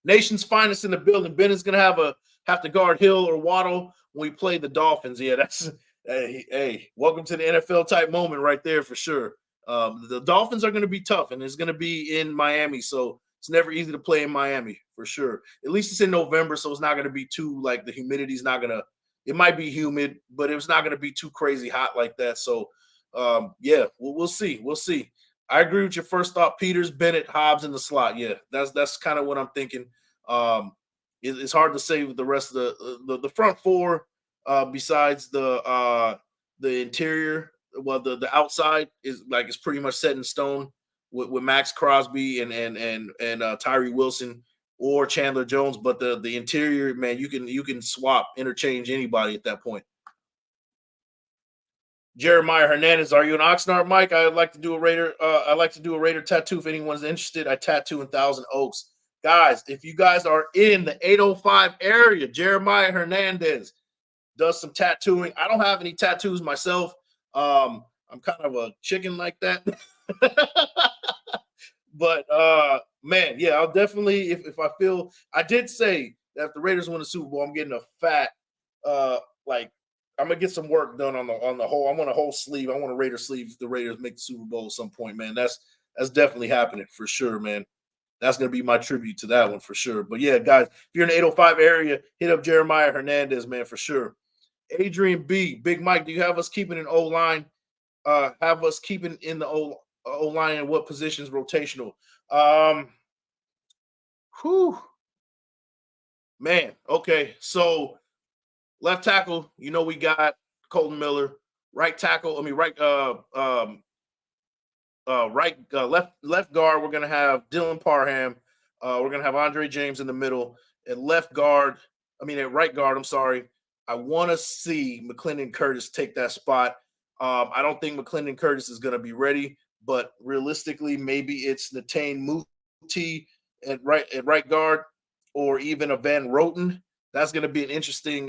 Nation's finest in the building. Ben is going to have to guard Hill or Waddle when we play the Dolphins. Yeah, that's – Hey, welcome to the NFL type moment right there for sure. The Dolphins are going to be tough, and it's going to be in Miami, so it's never easy to play in Miami for sure. At least it's in November, so it's not going to be too like the humidity's not going to. It might be humid, but it's not going to be too crazy hot like that. So, yeah, we'll see. We'll see. I agree with your first thought. Peters, Bennett, Hobbs in the slot. Yeah, that's kind of what I'm thinking. It's hard to say with the rest of the front 4. Besides the interior, well, the outside is like it's pretty much set in stone with Max Crosby and Tyree Wilson or Chandler Jones. But the interior, man, you can swap, interchange anybody at that point. Jeremiah Hernandez, are you an Oxnard, Mike? I'd like to do a Raider. I'd like to do a Raider tattoo if anyone's interested. I tattoo in Thousand Oaks, guys. If you guys are in the 805 area, Jeremiah Hernandez does some tattooing. I don't have any tattoos myself. I'm kind of a chicken like that. But man, yeah, I'll definitely if I feel I did say that if the Raiders win the Super Bowl, I'm getting a fat like I'm gonna get some work done on the whole. I want a whole sleeve. I want a Raider sleeve if the Raiders make the Super Bowl at some point, man. That's definitely happening for sure, man. That's going to be my tribute to that one for sure. But yeah, guys, if you're in the 805 area, hit up Jeremiah Hernandez, man, for sure. Adrian B, Big Mike, do you have us keeping an O-line? Have us keeping in the O-line and what positions rotational? Man, okay. So left tackle, we got Colton Miller. Right tackle, left guard, we're gonna have Dylan Parham. We're gonna have Andre James in the middle. At right guard, I'm sorry. I want to see McClendon Curtis take that spot. I don't think McClendon Curtis is going to be ready, but realistically, maybe it's Natane Muti at right guard, or even a Van Roten. That's going to be an interesting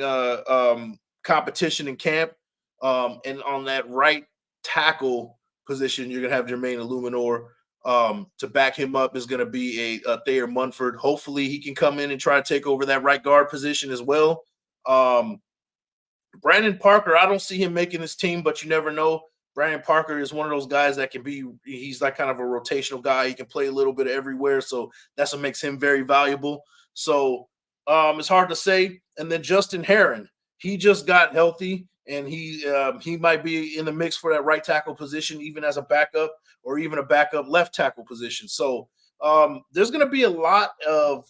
competition in camp. And on that right tackle position, you're going to have Jermaine Illuminor. To back him up is going to be a Thayer Munford. Hopefully, he can come in and try to take over that right guard position as well. Brandon Parker, I don't see him making this team, but you never know. Brandon Parker is one of those guys that he's like kind of a rotational guy. He can play a little bit everywhere, so that's what makes him very valuable. So it's hard to say. And then Justin Herron, he just got healthy, and he might be in the mix for that right tackle position, even as a backup or even a backup left tackle position. So there's going to be a lot of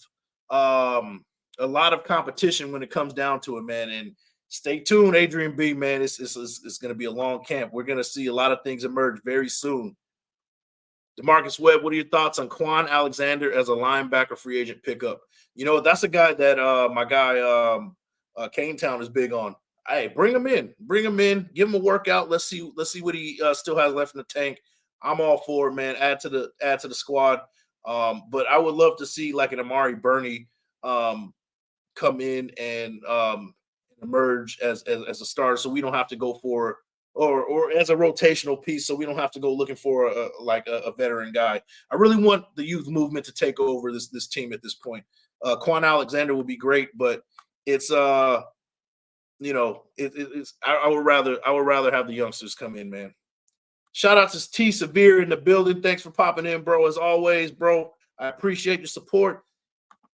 competition when it comes down to it, man. And stay tuned, Adrian B, man. It's going to be a long camp. We're going to see a lot of things emerge very soon. DeMarcus Webb, what are your thoughts on Quan Alexander as a linebacker free agent pickup? That's a guy that my guy Kane Town is big on. Hey, bring him in, give him a workout. Let's see what he still has left in the tank. I'm all for it, man. Add to the squad. But I would love to see like an Amari Burney come in and emerge as a starter, so we don't have to go for or as a rotational piece, so we don't have to go looking for a veteran guy. I really want the youth movement to take over this team at this point. Quan Alexander would be great, but it's I would rather have the youngsters come in, man. Shout out to T Severe in the building. Thanks for popping in, bro. As always, bro. I appreciate your support.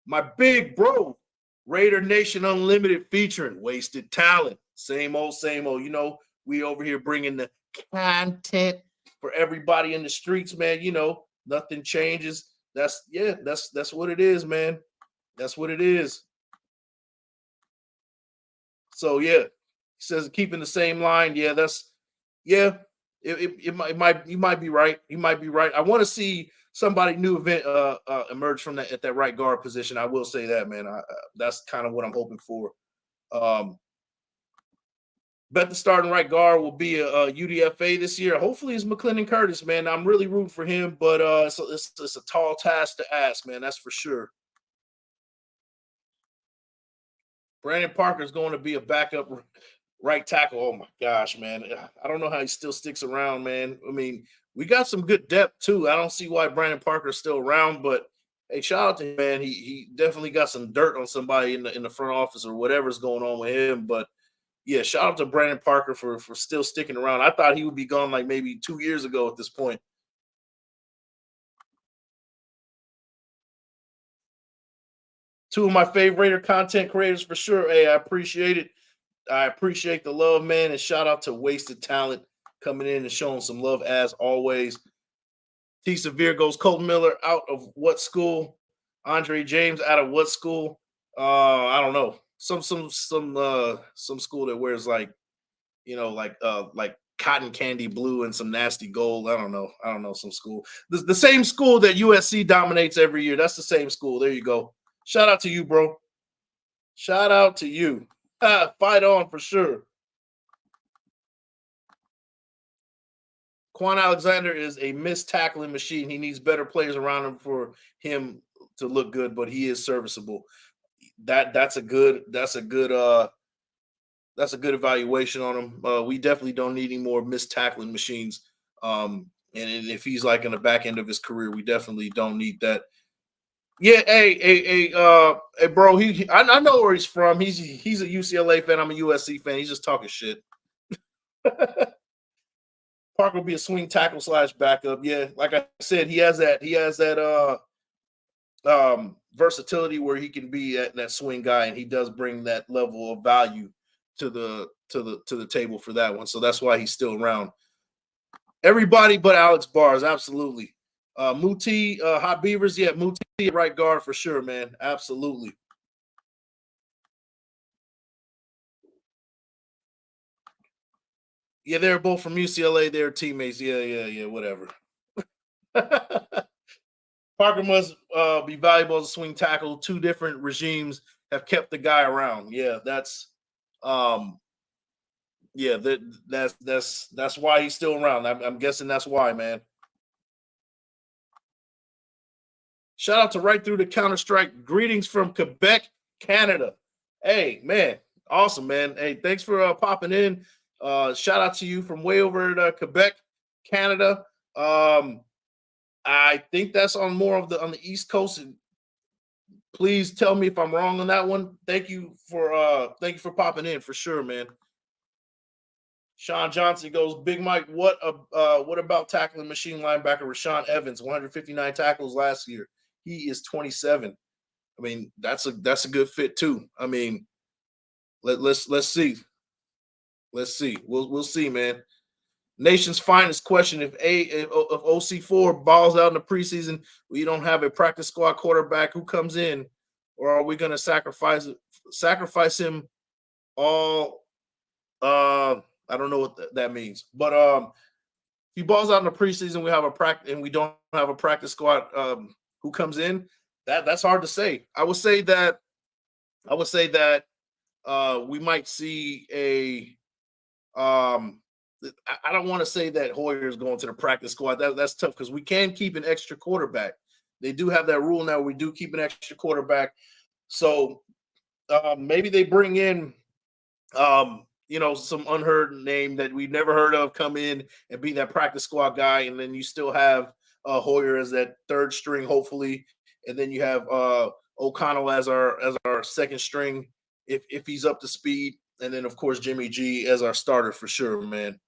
My big bro, Raider Nation Unlimited featuring Wasted Talent. Same old, same old. You know, we over here bringing the content for everybody in the streets, man. You know, nothing changes. That's what it is, man. That's what it is. So yeah, he says keeping the same line. Yeah, it might, you might be right. You might be right. I want to see somebody new emerge from that at that right guard position. I will say that, man. That's kind of what I'm hoping for. Bet the starting right guard will be a UDFA this year. Hopefully it's McClendon Curtis, man. I'm really rooting for him, but it's a tall task to ask, man. That's for sure. Brandon Parker is going to be a backup right tackle. Oh my gosh, man. I don't know how he still sticks around, man. I mean, we got some good depth too. I don't see why Brandon Parker is still around, but hey, shout out to him, man. He definitely got some dirt on somebody in the front office or whatever's going on with him. But yeah, shout out to Brandon Parker for still sticking around. I thought he would be gone like maybe 2 years ago at this point. Two of my favorite content creators for sure. Hey, I appreciate it. I appreciate the love, man. And shout out to Wasted Talent coming in and showing some love as always. T Severe goes Colton Miller out of what school? Andre James out of what school? I don't know. Some school that wears like cotton candy blue and some nasty gold. I don't know. Some school. The same school that USC dominates every year. That's the same school. There you go. Shout out to you, bro. Shout out to you. Fight on for sure. Quan Alexander is a missed tackling machine. He needs better players around him for him to look good, but he is serviceable. That's a good evaluation on him. We definitely don't need any more missed tackling machines. And if he's like in the back end of his career, we definitely don't need that. Yeah, hey, bro. I know where he's from. He's a UCLA fan. I'm a USC fan. He's just talking shit. Parker will be a swing tackle / backup. Yeah, like I said, he has that versatility where he can be that swing guy, and he does bring that level of value to the table for that one. So that's why he's still around. Everybody but Alex Bars, absolutely. Muti, Hot Beavers, yeah, Muti right guard for sure, man. Absolutely. Yeah, they're both from UCLA. They're teammates. Yeah, whatever. Parker must be valuable as a swing tackle. Two different regimes have kept the guy around. Yeah, that's why he's still around. I'm guessing that's why, man. Shout out to Right Through the Counter-Strike. Greetings from Quebec, Canada. Hey, man. Awesome, man. Hey, thanks for popping in. Shout out to you from way over at Quebec, Canada. I think that's on the East Coast. And please tell me if I'm wrong on that one. Thank you for popping in for sure, man. Sean Johnson goes, Big Mike, what about tackling machine linebacker Rashawn Evans? 159 tackles last year. He is 27. I mean, that's a good fit too. I mean, let's see. Let's see. We'll see, man. Nation's finest question: If OC4 balls out in the preseason, we don't have a practice squad quarterback, who comes in, or are we going to sacrifice him all? I don't know what that means, but if he balls out in the preseason, we have a practice, and we don't have a practice squad. Who comes in? That's hard to say. I would say that we might see a. I don't want to say that Hoyer is going to the practice squad. That's tough because we can keep an extra quarterback. They do have that rule now. We do keep an extra quarterback. So maybe they bring in, some unheard name that we've never heard of come in and be that practice squad guy, and then you still have Hoyer as that third string, hopefully, and then you have O'Connell as our second string if he's up to speed, and then of course Jimmy G as our starter for sure, man.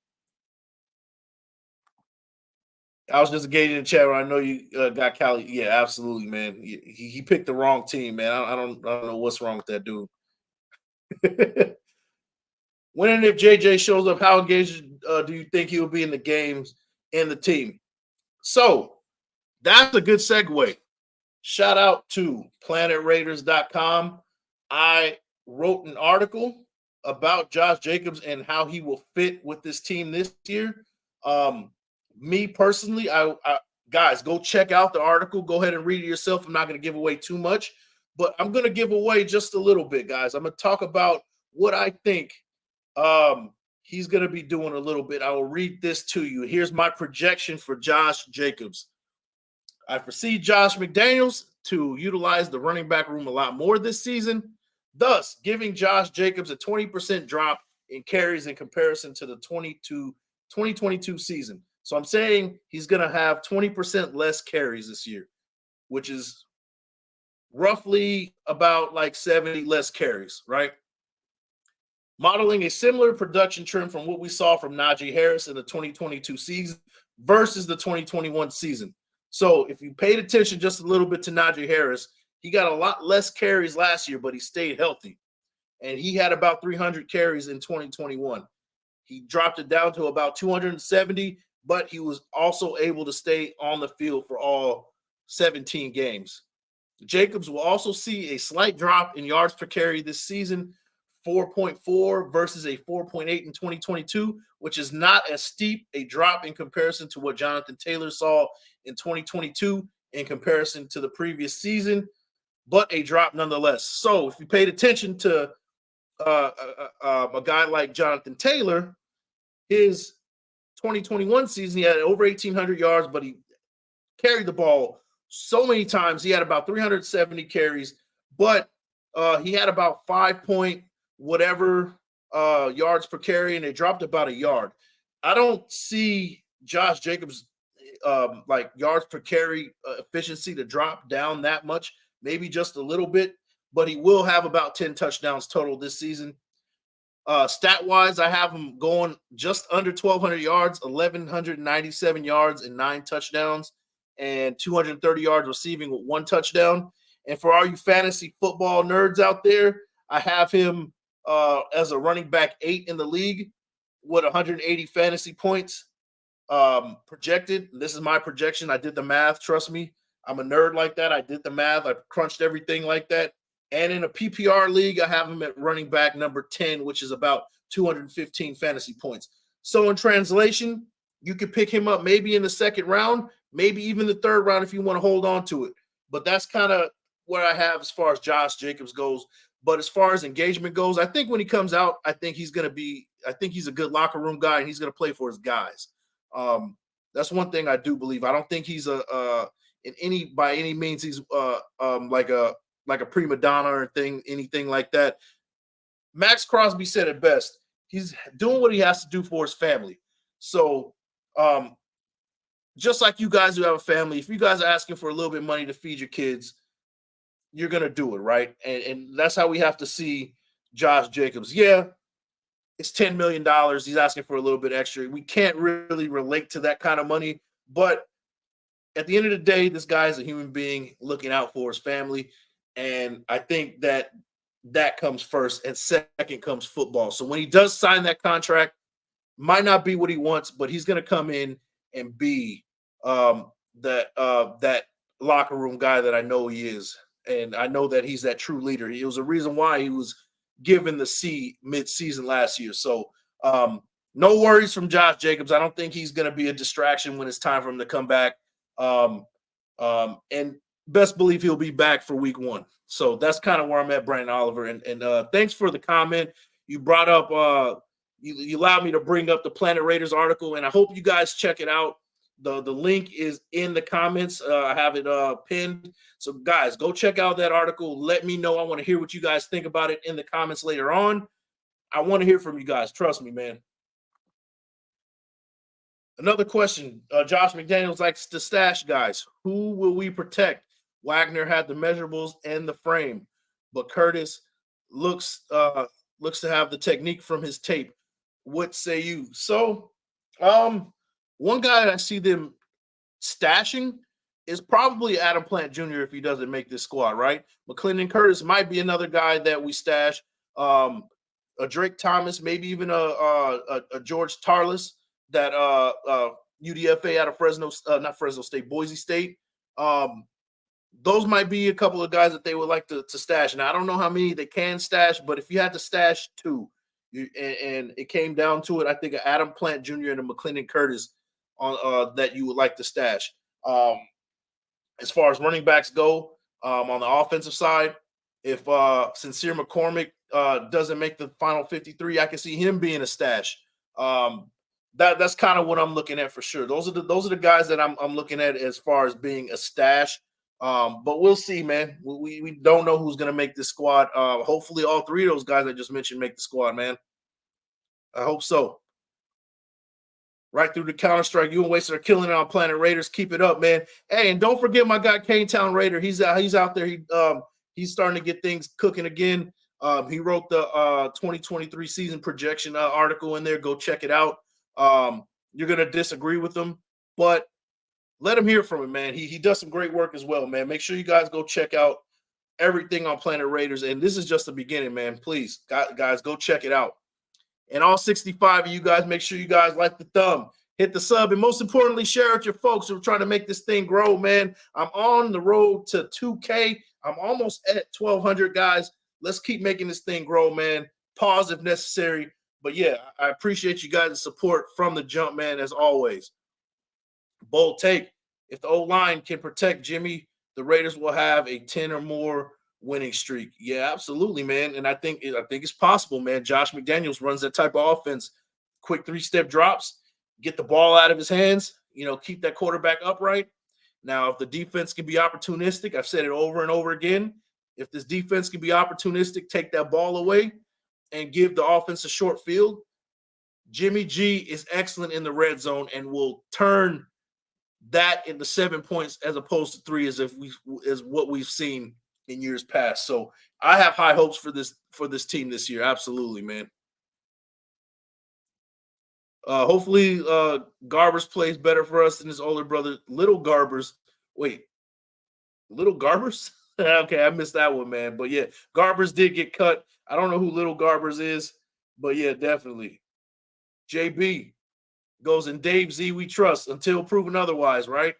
I was just gauging the chat. I know you got Cali. Yeah, absolutely, man. He picked the wrong team, man. I don't know what's wrong with that dude. When and if JJ shows up, how engaged do you think he will be in the games and the team? So that's a good segue. Shout out to planetraiders.com. I wrote an article about Josh Jacobs and how he will fit with this team this year. Me personally, I guys, go check out the article. Go ahead and read it yourself. I'm not going to give away too much, but I'm going to give away just a little bit, guys. I'm going to talk about what I think he's going to be doing a little bit. I will read this to you. Here's my projection for Josh Jacobs. I foresee Josh McDaniels to utilize the running back room a lot more this season, thus giving Josh Jacobs a 20% drop in carries in comparison to the 2022 season. So I'm saying he's going to have 20% less carries this year, which is roughly about like 70 less carries, right? Modeling a similar production trend from what we saw from Najee Harris in the 2022 season versus the 2021 season. So if you paid attention just a little bit to Najee Harris, he got a lot less carries last year, but he stayed healthy. And he had about 300 carries in 2021. He dropped it down to about 270, but he was also able to stay on the field for all 17 games. Jacobs will also see a slight drop in yards per carry this season, 4.4 versus a 4.8 in 2022, which is not as steep a drop in comparison to what Jonathan Taylor saw in 2022 in comparison to the previous season, but a drop nonetheless. So if you paid attention to a guy like Jonathan Taylor, his 2021 season, he had over 1,800 yards, but he carried the ball so many times. He had about 370 carries, but he had about 5 point whatever yards per carry, and it dropped about a yard. I don't see Josh Jacobs like yards per carry efficiency to drop down that much, maybe just a little bit, but he will have about 10 touchdowns total this season. Stat-wise, I have him going just under 1,200 yards, 1,197 yards and 9 touchdowns, and 230 yards receiving with 1 touchdown. And for all you fantasy football nerds out there, I have him as a running back 8 in the league with 180 fantasy points projected. This is my projection. I did the math. Trust me, I'm a nerd like that. I did the math. I crunched everything like that. And in a PPR league, I have him at running back number 10, which is about 215 fantasy points. So in translation, you could pick him up maybe in the second round, maybe even the third round if you want to hold on to it. But that's kind of what I have as far as Josh Jacobs goes. But as far as engagement goes, I think when he comes out, I think he's a good locker room guy, and he's going to play for his guys. That's one thing I do believe. I don't think he's by any means he's like a prima donna or anything like that. Max Crosby said it best. He's doing what he has to do for his family. So just like you guys who have a family, if you guys are asking for a little bit of money to feed your kids, you're going to do it, right? And that's how we have to see Josh Jacobs. Yeah, it's $10 million. He's asking for a little bit extra. We can't really relate to that kind of money. But at the end of the day, this guy is a human being looking out for his family. And I think that comes first, and second comes football. So when he does sign that contract, might not be what he wants, but he's going to come in and be that locker room guy that I know he is. And I know that he's that true leader. It was a reason why he was given the C mid-season last year. So no worries from Josh Jacobs. I don't think he's going to be a distraction when it's time for him to come back. And best believe he'll be back for week 1. So that's kind of where I'm at, Brandon Oliver. And thanks for the comment. You brought up you allowed me to bring up the Planet Raiders article, and I hope you guys check it out. The link is in the comments. I have it pinned. So guys, go check out that article. Let me know. I want to hear what you guys think about it in the comments later on. I want to hear from you guys. Trust me, man. Another question. Josh McDaniels likes to stash guys. Who will we protect? Wagner had the measurables and the frame, but Curtis looks to have the technique from his tape. What say you? So, one guy I see them stashing is probably Adam Plant Jr. if he doesn't make this squad, right? McClendon Curtis might be another guy that we stash. A Drake Thomas, maybe even a George Tarlis that UDFA out of Fresno, not Fresno State, Boise State. Those might be a couple of guys that they would like to stash. And I don't know how many they can stash, but if you had to stash two, and it came down to it, I think Adam Plant Jr. and a McClendon Curtis on that you would like to stash. As far as running backs go, on the offensive side, if Sincere McCormick doesn't make the final 53, I can see him being a stash. That's kind of what I'm looking at for sure. Those are the guys that I'm looking at as far as being a stash. But we'll see, man. We don't know who's going to make this squad. Hopefully all three of those guys I just mentioned make the squad, man. I hope so. Right through the Counter-Strike. You and Wasted are killing it on Planet Raiders. Keep it up, man. Hey, and don't forget my guy Canetown Raider. He's out there. He's starting to get things cooking again. He wrote the 2023 season projection article in there. Go check it out. You're going to disagree with him, but let him hear from him, man. He does some great work as well, man. Make sure you guys go check out everything on Planet Raiders. And this is just the beginning, man. Please, guys, go check it out. And all 65 of you guys, make sure you guys like the thumb, hit the sub, and most importantly, share it with your folks who are trying to make this thing grow, man. I'm on the road to 2K. I'm almost at 1,200, guys. Let's keep making this thing grow, man. Pause if necessary. But, yeah, I appreciate you guys' support from the jump, man, as always. Bold take. If the O-line can protect Jimmy, the Raiders will have a 10 or more winning streak. Yeah, absolutely, man. And I think it's possible, man. Josh McDaniels runs that type of offense. Quick 3-step drops, get the ball out of his hands, keep that quarterback upright. Now, if the defense can be opportunistic, I've said it over and over again, if this defense can be opportunistic, take that ball away and give the offense a short field, Jimmy G is excellent in the red zone and will turn that into 7 points as opposed to 3 as what we've seen in years past. So I have high hopes for this team this year. Absolutely, man. Hopefully Garbers plays better for us than his older brother, Little Garbers. Wait, Little Garbers? Okay, I missed that one, man. But yeah, Garbers did get cut. I don't know who Little Garbers is, but yeah, definitely. JB goes, in Dave Z we trust until proven otherwise, right?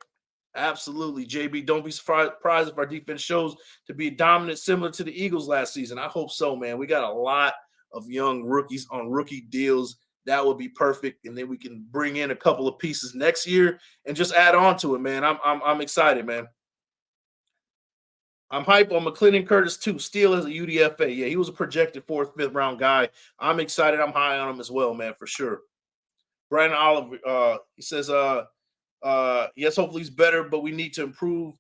Absolutely, JB. Don't be surprised if our defense shows to be dominant, similar to the Eagles last season. I hope so, man. We got a lot of young rookies on rookie deals. That would be perfect, and then we can bring in a couple of pieces next year and just add on to it, man. I'm excited, man. I'm hype on McClendon Curtis too. Still as a UDFA. Yeah, he was a projected 4th, 5th round guy. I'm excited. I'm high on him as well, man, for sure. Brandon Oliver, he says, yes, hopefully he's better, but we need to improve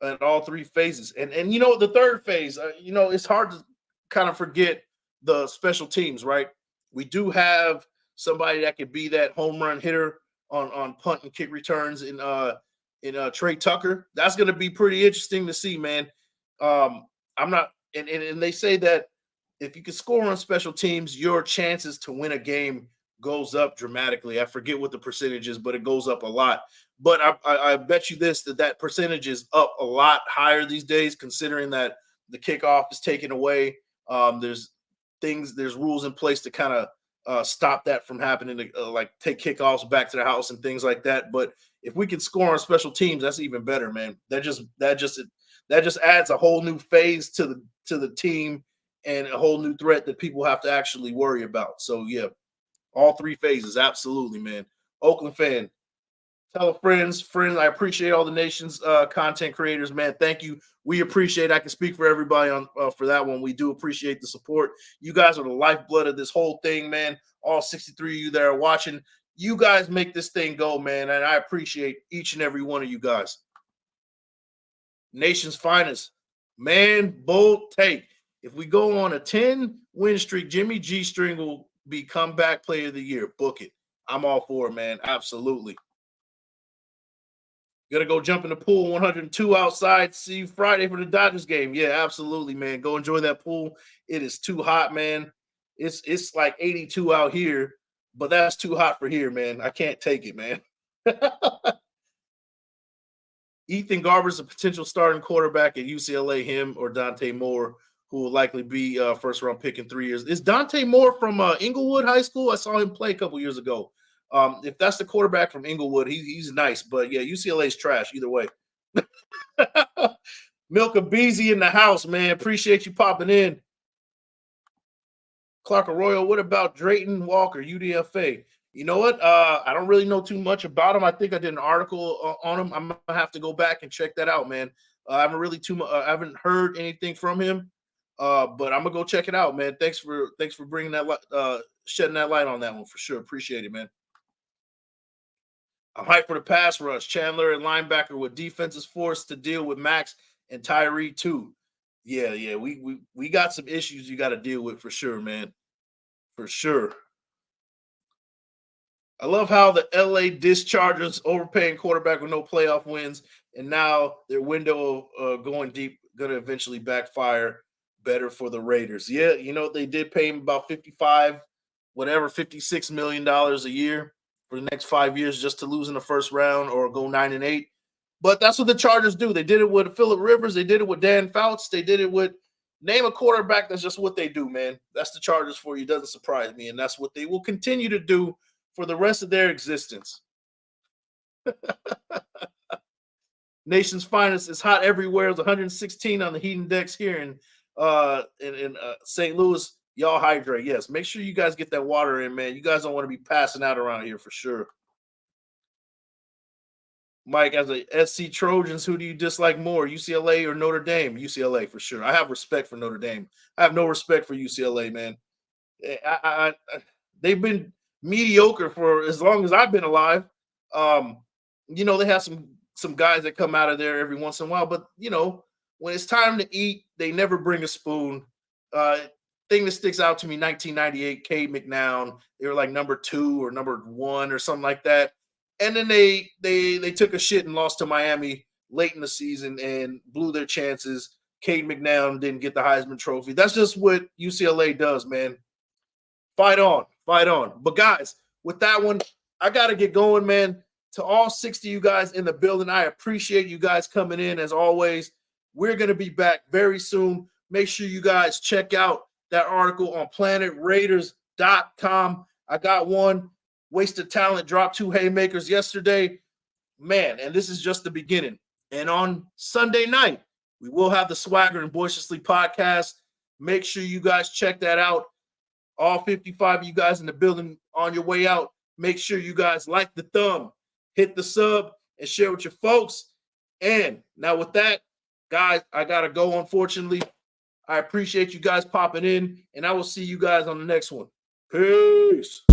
at all 3 phases. And the third phase, it's hard to kind of forget the special teams, right? We do have somebody that could be that home run hitter on punt and kick returns in Trey Tucker. That's going to be pretty interesting to see, man. I'm not, and they say that if you can score on special teams, your chances to win a game goes up dramatically. I forget what the percentage is, but it goes up a lot. But I bet you that percentage is up a lot higher these days, considering that the kickoff is taken away. There's rules in place to kind of stop that from happening, to like take kickoffs back to the house and things like that. But if we can score on special teams, that's even better, man. That just adds a whole new phase to the team and a whole new threat that people have to actually worry about. So yeah, all 3 phases, absolutely, man. Oakland fan, tell friends. I appreciate all the nation's content creators, man. Thank you. We appreciate. I can speak for everybody on for that one. We do appreciate the support. You guys are the lifeblood of this whole thing, man. All 63 of you that are watching, you guys make this thing go, man. And I appreciate each and every one of you guys. Nation's finest, man. Bold take. If we go on a 10, win streak. Jimmy G String will be comeback player of the year. Book it. I'm all for it, man. Absolutely. Gonna go jump in the pool. 102 outside. See you Friday for the Dodgers game. Yeah, absolutely, man. Go enjoy that pool. It is too hot, man. It's like 82 out here, but that's too hot for here, man. I can't take it, man. Ethan Garber's a potential starting quarterback at UCLA, him or Dante Moore, who will likely be first-round pick in 3 years. Is Dante Moore from Inglewood High School? I saw him play a couple years ago. If that's the quarterback from Inglewood, he's nice. But, yeah, UCLA's trash either way. Milk of Beezy in the house, man. Appreciate you popping in. Clark Arroyo, what about Drayton Walker, UDFA? You know what? I don't really know too much about him. I think I did an article on him. I'm gonna have to go back and check that out, man. I haven't heard anything from him, but I'm gonna go check it out, man. Thanks for bringing that, shedding that light on that one for sure. Appreciate it, man. I'm hyped for the pass rush. Chandler and linebacker with defense is forced to deal with Max and Tyree too. Yeah. We got some issues you got to deal with for sure, man. For sure. I love how the LA Dischargers overpaying quarterback with no playoff wins, and now their window of going deep going to eventually backfire. Better for the Raiders. Yeah, you know, they did pay him about $56 million a year for the next 5 years just to lose in the first round or go 9-8. But that's what the Chargers do. They did it with Phillip Rivers. They did it with Dan Fouts. They did it with name a quarterback. That's just what they do, man. That's the Chargers for you. Doesn't surprise me. And that's what they will continue to do for the rest of their existence. Nation's finest is hot everywhere. It's 116 on the heat index here in St. Louis. Y'all hydrate. Yes, make sure you guys get that water in, man. You guys don't want to be passing out around here for sure. Mike, as a SC Trojans, who do you dislike more, UCLA or Notre Dame? UCLA for sure. I have respect for Notre Dame. I have no respect for UCLA, man. They've been mediocre for as long as I've been alive. You know, they have some guys that come out of there every once in a while, but you know, when it's time to eat, they never bring a spoon. Thing that sticks out to me, 1998, Cade McNown. They were like number 2 or number 1 or something like that. And then they took a shit and lost to Miami late in the season and blew their chances. Cade McNown didn't get the Heisman Trophy. That's just what UCLA does, man. Fight on. But guys, with that one, I got to get going, man. To all 60 of you guys in the building, I appreciate you guys coming in as always. We're going to be back very soon. Make sure you guys check out that article on planetraiders.com. I got one. Wasted Talent dropped 2 haymakers yesterday. Man, and this is just the beginning. And on Sunday night, we will have the Swagger and Boisterously podcast. Make sure you guys check that out. All 55 of you guys in the building on your way out, make sure you guys like the thumb, hit the sub, and share with your folks. And now with that, guys, I got to go, unfortunately. I appreciate you guys popping in, and I will see you guys on the next one. Peace.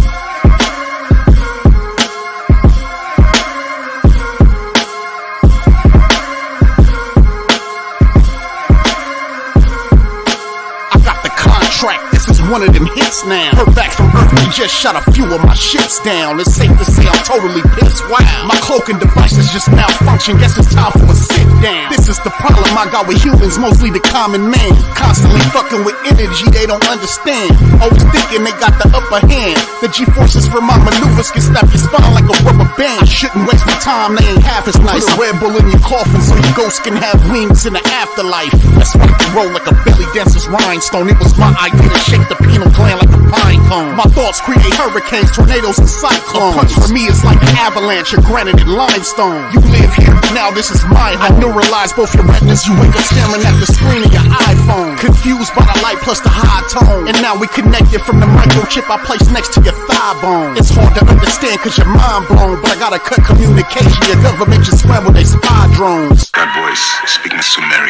This is one of them hits now. Heard back from Earth, we just shot a few of my ships down. It's safe to say I'm totally pissed. Wow, my cloaking devices just malfunction. Guess it's time for a sit down. This is the problem I got with humans, mostly the common man. Constantly fucking with energy they don't understand. Always thinking they got the upper hand. The G-forces from my maneuvers can snap your spine like a rubber band. I shouldn't waste my time, they ain't half as nice. Put a Red Bull in your coffin so your ghost can have wings in the afterlife. Let's rock and roll like a belly dancer's rhinestone. It was my idea to shake the pineal gland like a pine cone. My thoughts create hurricanes, tornadoes, and cyclones. A punch for me is like an avalanche of granite and limestone. You live here, now this is my home. I neuralize both your retinas, you wake up staring at the screen of your iPhone. Confused by the light plus the high tone. And now we connected from the microchip I placed next to your thigh bone. It's hard to understand cause your mind blown, but I gotta cut communication. Your government just scrambled they spy drones. That voice speaking Sumerian.